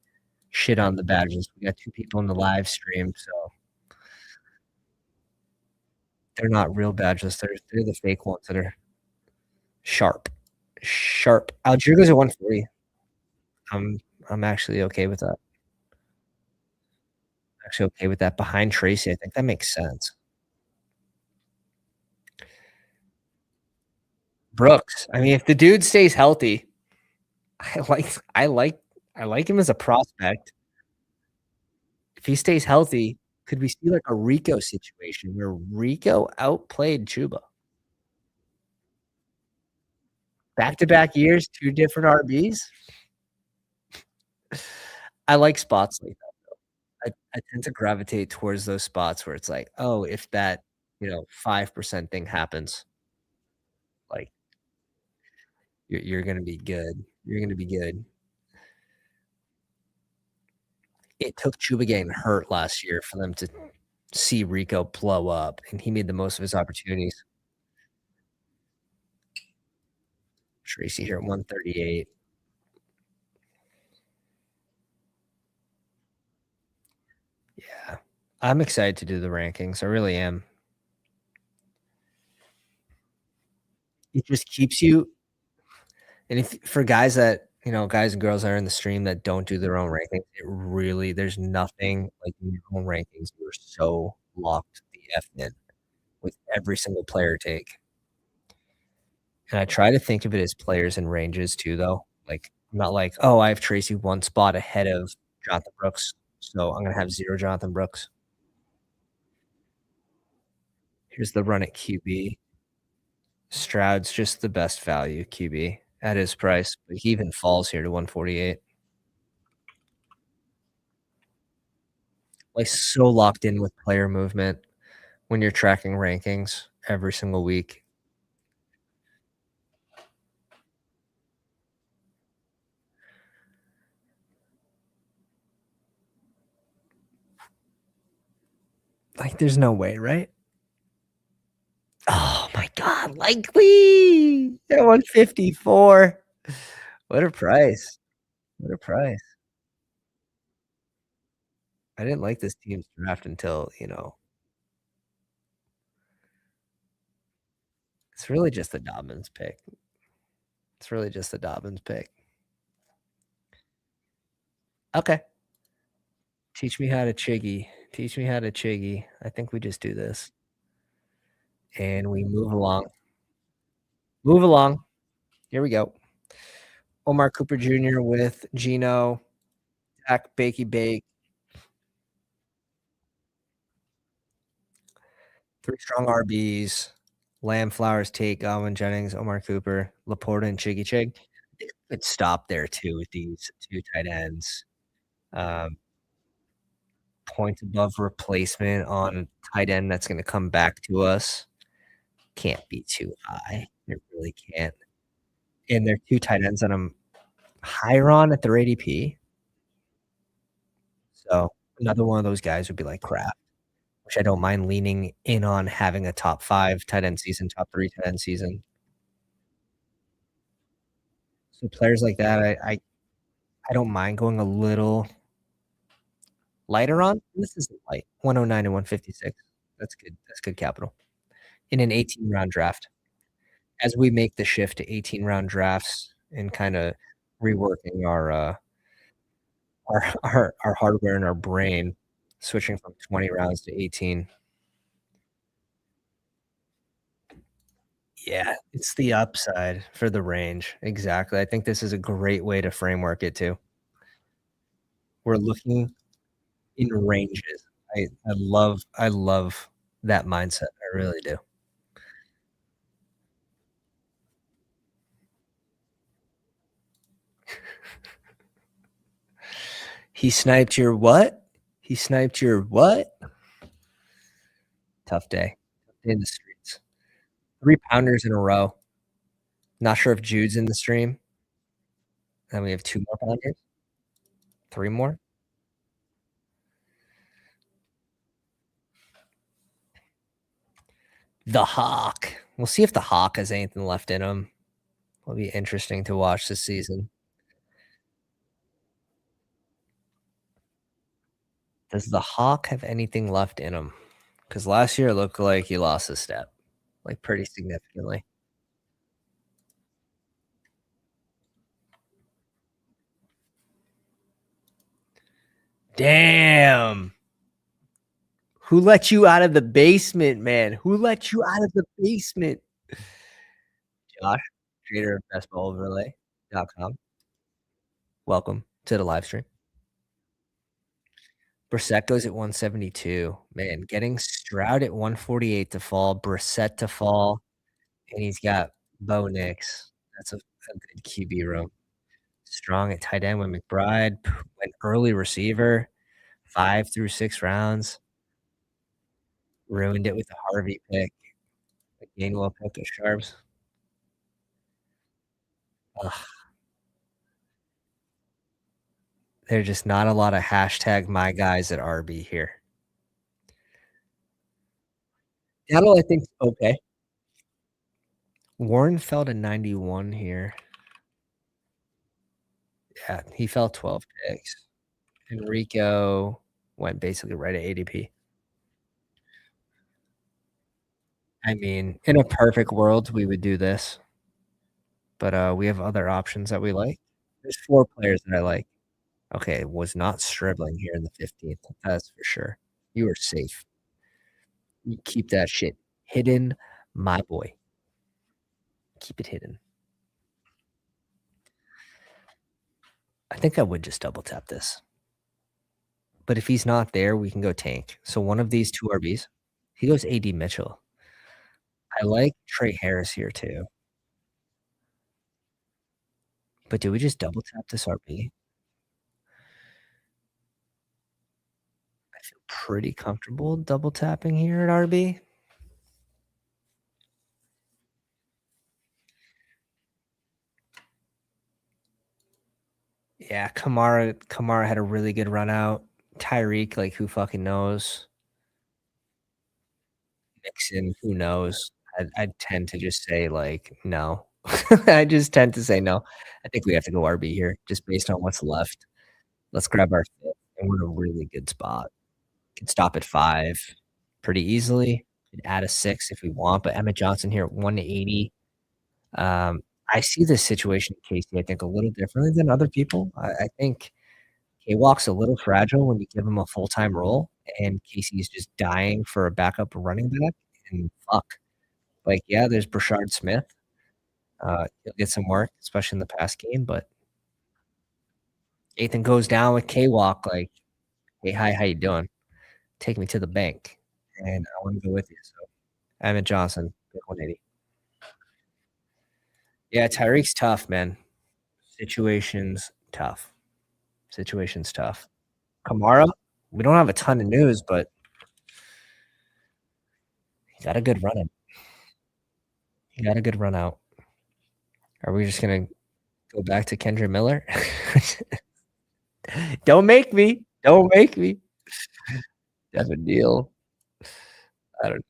shit on the badges. We got 2 people in the live stream, so They're not real badges, they're the fake ones that are sharp. Sharp. Algerica's at 140. I'm I'm actually okay with that. Actually okay with that. Behind Tracy, I think that makes sense. Brooks, I mean, if the dude stays healthy, I like I like I like him as a prospect. If he stays healthy, could we see like a Rico situation where Rico outplayed Chuba? Back-to-back years, 2 different RBs? I like spots like that. I tend to gravitate towards those spots where it's like, "Oh, if that, 5% thing happens, like, you're gonna be good. You're gonna be good." It took Chuba getting hurt last year for them to see Rico blow up, and he made the most of his opportunities. Tracy here at 138. Yeah. I'm excited to do the rankings, I really am. It just keeps you and if for guys that guys and girls that are in the stream that don't do their own rankings, it really there's nothing like in your own rankings, you're so locked the F in with every single player take. And I try to think of it as players and ranges too, though. Like, I'm not like, "Oh, I have Tracy 1 spot ahead of Jonathan Brooks, so I'm gonna have 0 Jonathan Brooks." Here's the run at QB. Stroud's just the best value QB at his price, but he even falls here to 148. Like, so locked in with player movement when you're tracking rankings every single week. Like, there's no way, right? Oh my god, likely at 154. What a price. What a price. I didn't like this team's draft until, it's really just the Dobbins pick. It's really just the Dobbins pick. Okay. Teach me how to chiggy. Teach me how to chiggy. I think we just do this. And we move along. Move along. Here we go. Omar Cooper Jr. with Gino, Dak Bakey Bake, 3 strong RBs, Lamb Flowers, Tate, Godwin, Jennings, Omar Cooper, Laporta, and Chiggy Chig. I think we could stop there too with these 2 tight ends. Um, Points above replacement on a tight end that's gonna come back to us. Can't be too high. It really can't. And they're 2 tight ends that I'm higher on at their ADP. So, another one of those guys would be like Kraft, which I don't mind leaning in on having a top 5 tight end season, top 3 tight end season. So, players like that, I don't mind going a little lighter on. This isn't light. 109 and 156. That's good. That's good capital in an 18-round draft. As we make the shift to 18-round drafts and kinda reworking our hardware and our brain, switching from 20 rounds to 18. Yeah, it's the upside for the range. Exactly. I think this is a great way to framework it too. We're looking in ranges. I love that mindset. I really do. He sniped your what? He sniped your what? Tough day. Tough day in the streets. 3 pounders in a row. Not sure if Jude's in the stream. Then we have 2 more pounders. 3 more. The Hawk. We'll see if the Hawk has anything left in him. It'll be interesting to watch this season. Does the Hawk have anything left in him? Because last year it looked like he lost a step, like, pretty significantly. Damn! Who let you out of the basement, man? Who let you out of the basement? Josh, creator of basketballoverlay.com. Welcome to the live stream. Brissett goes at 172. Man, getting Stroud at 148 to fall, Brissett to fall, and he's got Bo Nix. That's a good QB room. Strong at tight end with McBride, went early receiver, 5 through 6 rounds, ruined it with a Harvey pick, a Gainwell pick at Sharps. Ugh, there's just not a lot of hashtag my guys at RB here. Seattle, I think okay. Warren fell to 91 here. Yeah, he fell 12 picks. Enrico went basically right at ADP. I mean, in a perfect world, we would do this, but we have other options that we like. There's 4 players that I like. Okay, was not Stribling here in the 15th, that's for sure. You are safe. You keep that shit hidden, my boy. Keep it hidden. I think I would just double tap this. But if he's not there, we can go tank. So one of these 2 RBs. He goes AD Mitchell. I like Trey Harris here too. But do we just double tap this RB? I feel pretty comfortable double tapping here at RB. Yeah, Kamara had a really good run out. Tyreek, like, who fucking knows? Mixon, who knows? I tend to just say, like, no. I just tend to say no. I think we have to go RB here just based on what's left. Let's grab our 5th, and we're in a really good spot. Can stop at 5 pretty easily. Could add a 6 if we want, but Emmett Johnson here at 180. I see this situation, Casey, I think, a little differently than other people. I think K-Walk's a little fragile when you give him a full-time role, and Casey is just dying for a backup running back, and fuck. Like, yeah, there's Brashard Smith. He'll get some work, especially in the pass game, but Ethan goes down with K-Walk, like, "Hey, hi, how you doing? Take me to the bank." And I wanna go with you, so Emmett Johnson, pick 180. Yeah, Tyreek's tough, man. Situation's tough. Situation's tough. Kamara, we don't have a ton of news, but he got a good run in. He got a good run out. Are we just gonna go back to Kendra Miller? Don't make me. Don't make me. Devin Neal. I don't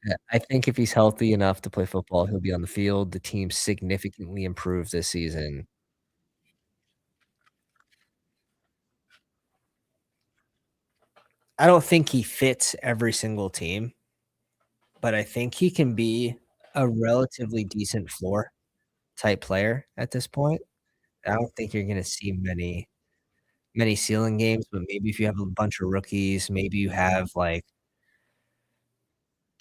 yeah, I think if he's healthy enough to play football, he'll be on the field. The team significantly improved this season. I don't think he fits every single team, but I think he can be a relatively decent floor type player at this point. I don't think you're gonna see many ceiling games, but maybe if you have a bunch of rookies, maybe you have, like,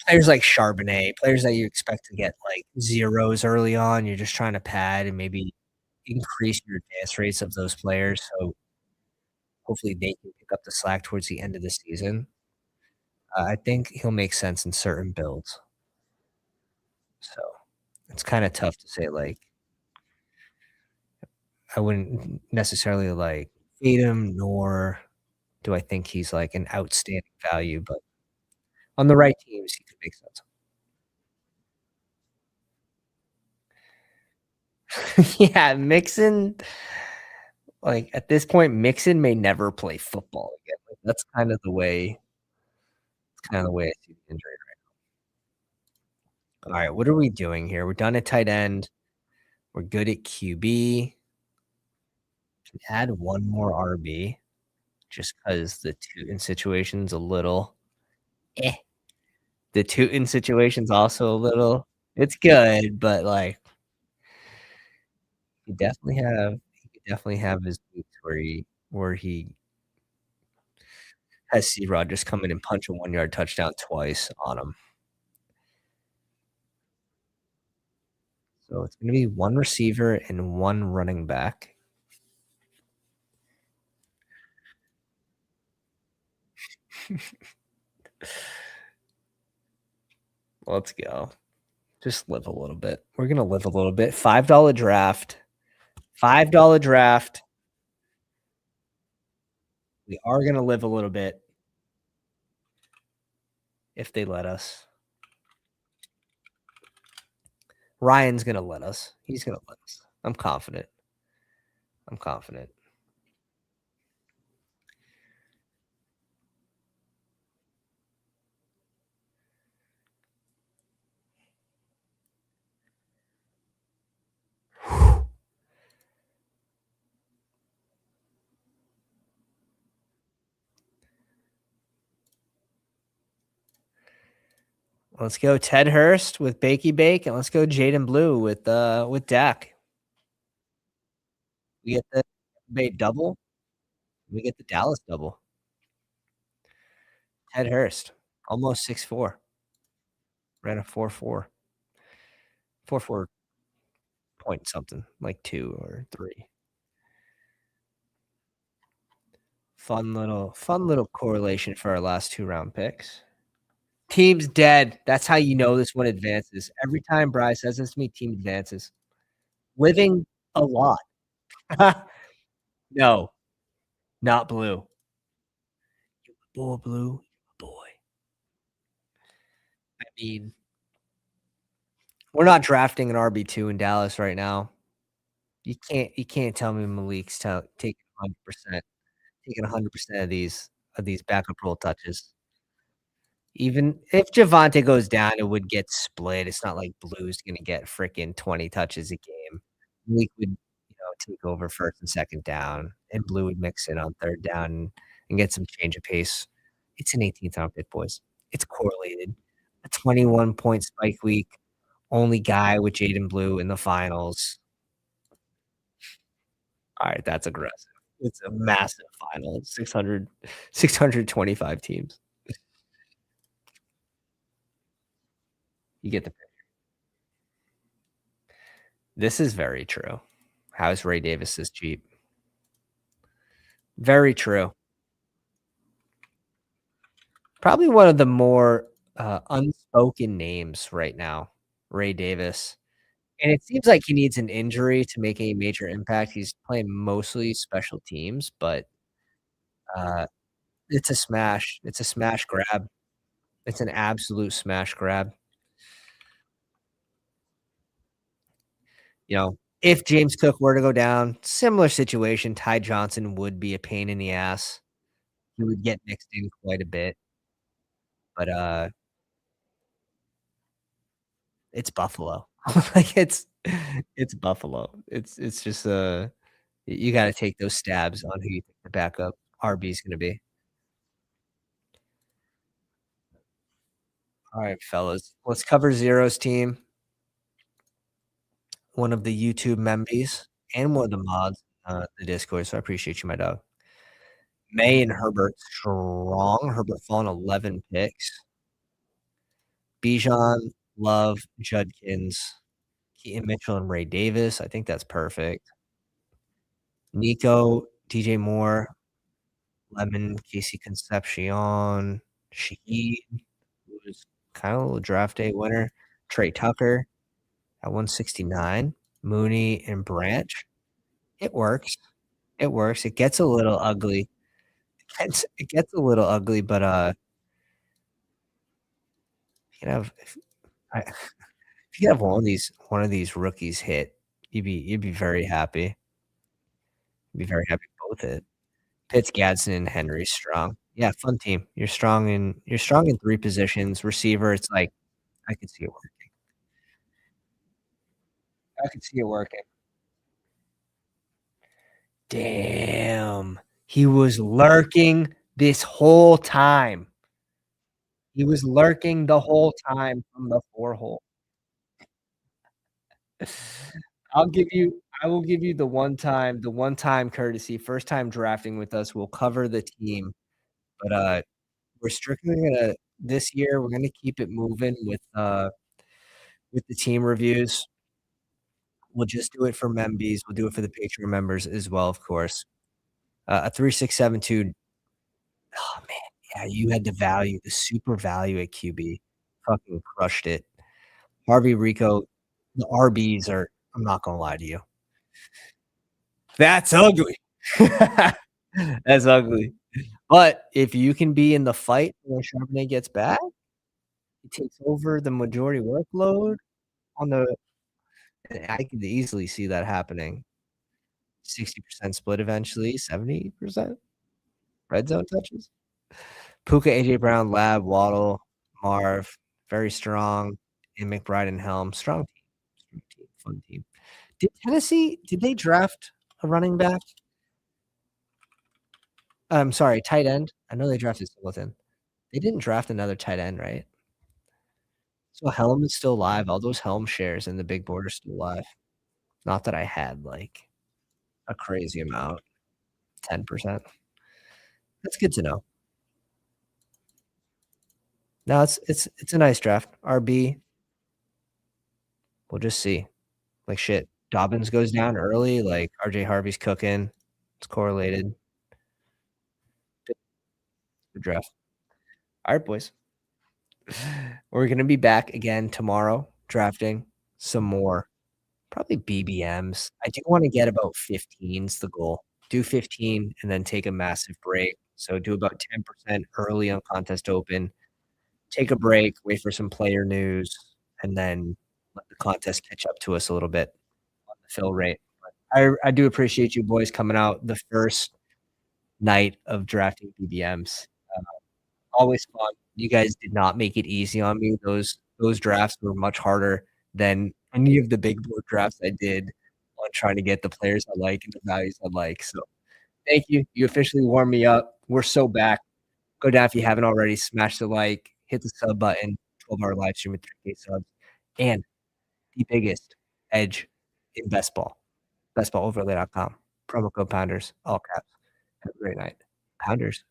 players like Charbonnet, players that you expect to get, like, zeros early on, you're just trying to pad and maybe increase your advance rates of those players, so hopefully they can pick up the slack towards the end of the season. I think he'll make sense in certain builds. So, it's kinda tough to say, like, I wouldn't necessarily, like, fade him, nor do I think he's, like, an outstanding value, but on the right teams, he could make sense. Yeah, Mixon like, at this point, Mixon may never play football again. Like, that's kinda the way I see the injury. Alright, what are we doing here? We're done at tight end. We're good at QB. Can add 1 more RB just 'cause the 2 in situation's a little eh. The Tootin situation's also a little it's good, but, like, he could definitely have his weeks where he has C-Rod just come in and punch a one-yard touchdown twice on him. So it's gonna be 1 receiver and 1 running back. Let's go. Just live a little bit. We're gonna live a little bit. $5 draft. $5 draft. We are gonna live a little bit if they let us. Ryan's gonna let us. He's gonna let us. I'm confident. I'm confident. Let's go Ted Hurst with Bakey Bake, and let's go Jaden Blue with Dak. We get the Bay double. We get the Dallas double. Ted Hurst, almost 6'4". Ran a 4.4. 4.4 point something, like 2 or 3. Fun little correlation for our last 2 round picks. Team's dead. That's how you know this one advances. Every time Bryce says this to me, team advances. Living a lot. No, not blue. Boy, blue, boy. I mean, we're not drafting an RB2 in Dallas right now. You can't tell me Malik's taking 100%, taking 100% of these backup role touches. Even if Javonte goes down, it would get split. It's not like Blue's gonna get freaking 20 touches a game. Malik would, take over 1st and 2nd down, and Blue would mix in on 3rd down and get some change of pace. It's an 18th round pick, boys. It's correlated. A 21-point spike week, only guy with Jaden Blue in the finals. Alright, that's aggressive. It's a massive final, 625 teams. You get the This is very true. How is Ray Davis this cheap? Very true. Probably one of the more, unspoken names right now, Ray Davis, and it seems like he needs an injury to make a major impact. He's playing mostly special teams, but, uh, it's a smash. It's a smash grab. It's an absolute smash grab. If James Cook were to go down, similar situation, Ty Johnson would be a pain in the ass. He would get mixed in quite a bit, but, it's Buffalo. Like, it's Buffalo. It's just, you gotta take those stabs on who you think the backup RB is gonna be. Alright, fellas. Let's cover Zero's team, one of the YouTube membies and one of the mods, the Discord, so I appreciate you, my dog. May and Herbert strong. Herbert falling 11 picks. Bijan, Love, Judkins, Keaton Mitchell, and Ray Davis. I think that's perfect. Nico, DJ Moore, Lemon, Casey Concepcion, Shaheed, who was kind of a draft day winner, Trey Tucker at 169, Mooney and Branch. It works. It works. It gets a little ugly. It gets a little ugly, but, you know, I if you have one of these rookies hit, you'd be very happy. You'd be very happy both hit. Pitts, Gadsden, and Henry strong. Yeah, fun team. You're strong in 3 positions. Receiver, it's like, I could see it working. I could see it working. Damn. He was lurking this whole time. He was lurking the whole time from the 4 hole. I will give you the one-time courtesy, first time drafting with us, we'll cover the team, but, we're strictly gonna this year, we're gonna keep it moving with the team reviews. We'll just do it for Membies, we'll do it for the Patreon members as well, of course. A 3672 oh, man, yeah, you had the super value at QB. Fucking crushed it. Harvey Rico, the RBs are I'm not gonna lie to you. That's ugly. That's ugly. But if you can be in the fight when Charbonnet gets back, he takes over the majority workload on the I could easily see that happening. 60% split eventually, 70% red zone touches. Puka, AJ Brown, Lab, Waddle, Marv, very strong, and McBride and Helm. Strong team, fun team. Did they draft a running back? I'm sorry, tight end? I know they drafted Singleton. They didn't draft another tight end, right? So Helm is still live. All those Helm shares in the big board are still live. Not that I had, like, a crazy amount, 10%. That's good to know. No, it's a nice draft. RB, we'll just see. Like, shit, Dobbins goes down early, like, RJ Harvey's cooking. It's correlated. Good draft. Alright, boys. We're gonna be back again tomorrow drafting some more, probably BBMs. I do wanna get about 15's the goal. Do 15 and then take a massive break. So do about 10% early on contest open, take a break, wait for some player news, and then let the contest catch up to us a little bit on the fill rate. But I do appreciate you boys coming out the first night of drafting BBMs. Always fun. You guys did not make it easy on me. Those drafts were much harder than any of the big board drafts I did on trying to get the players I like and the values I like. So thank you. You officially warmed me up. We're so back. Go down if you haven't already. Smash the like, hit the sub button. 12-hour live stream with 3K subs, and the biggest edge in best ball. Bestballoverlay.com. Promo code Pounders, all caps. Have a great night. Pounders.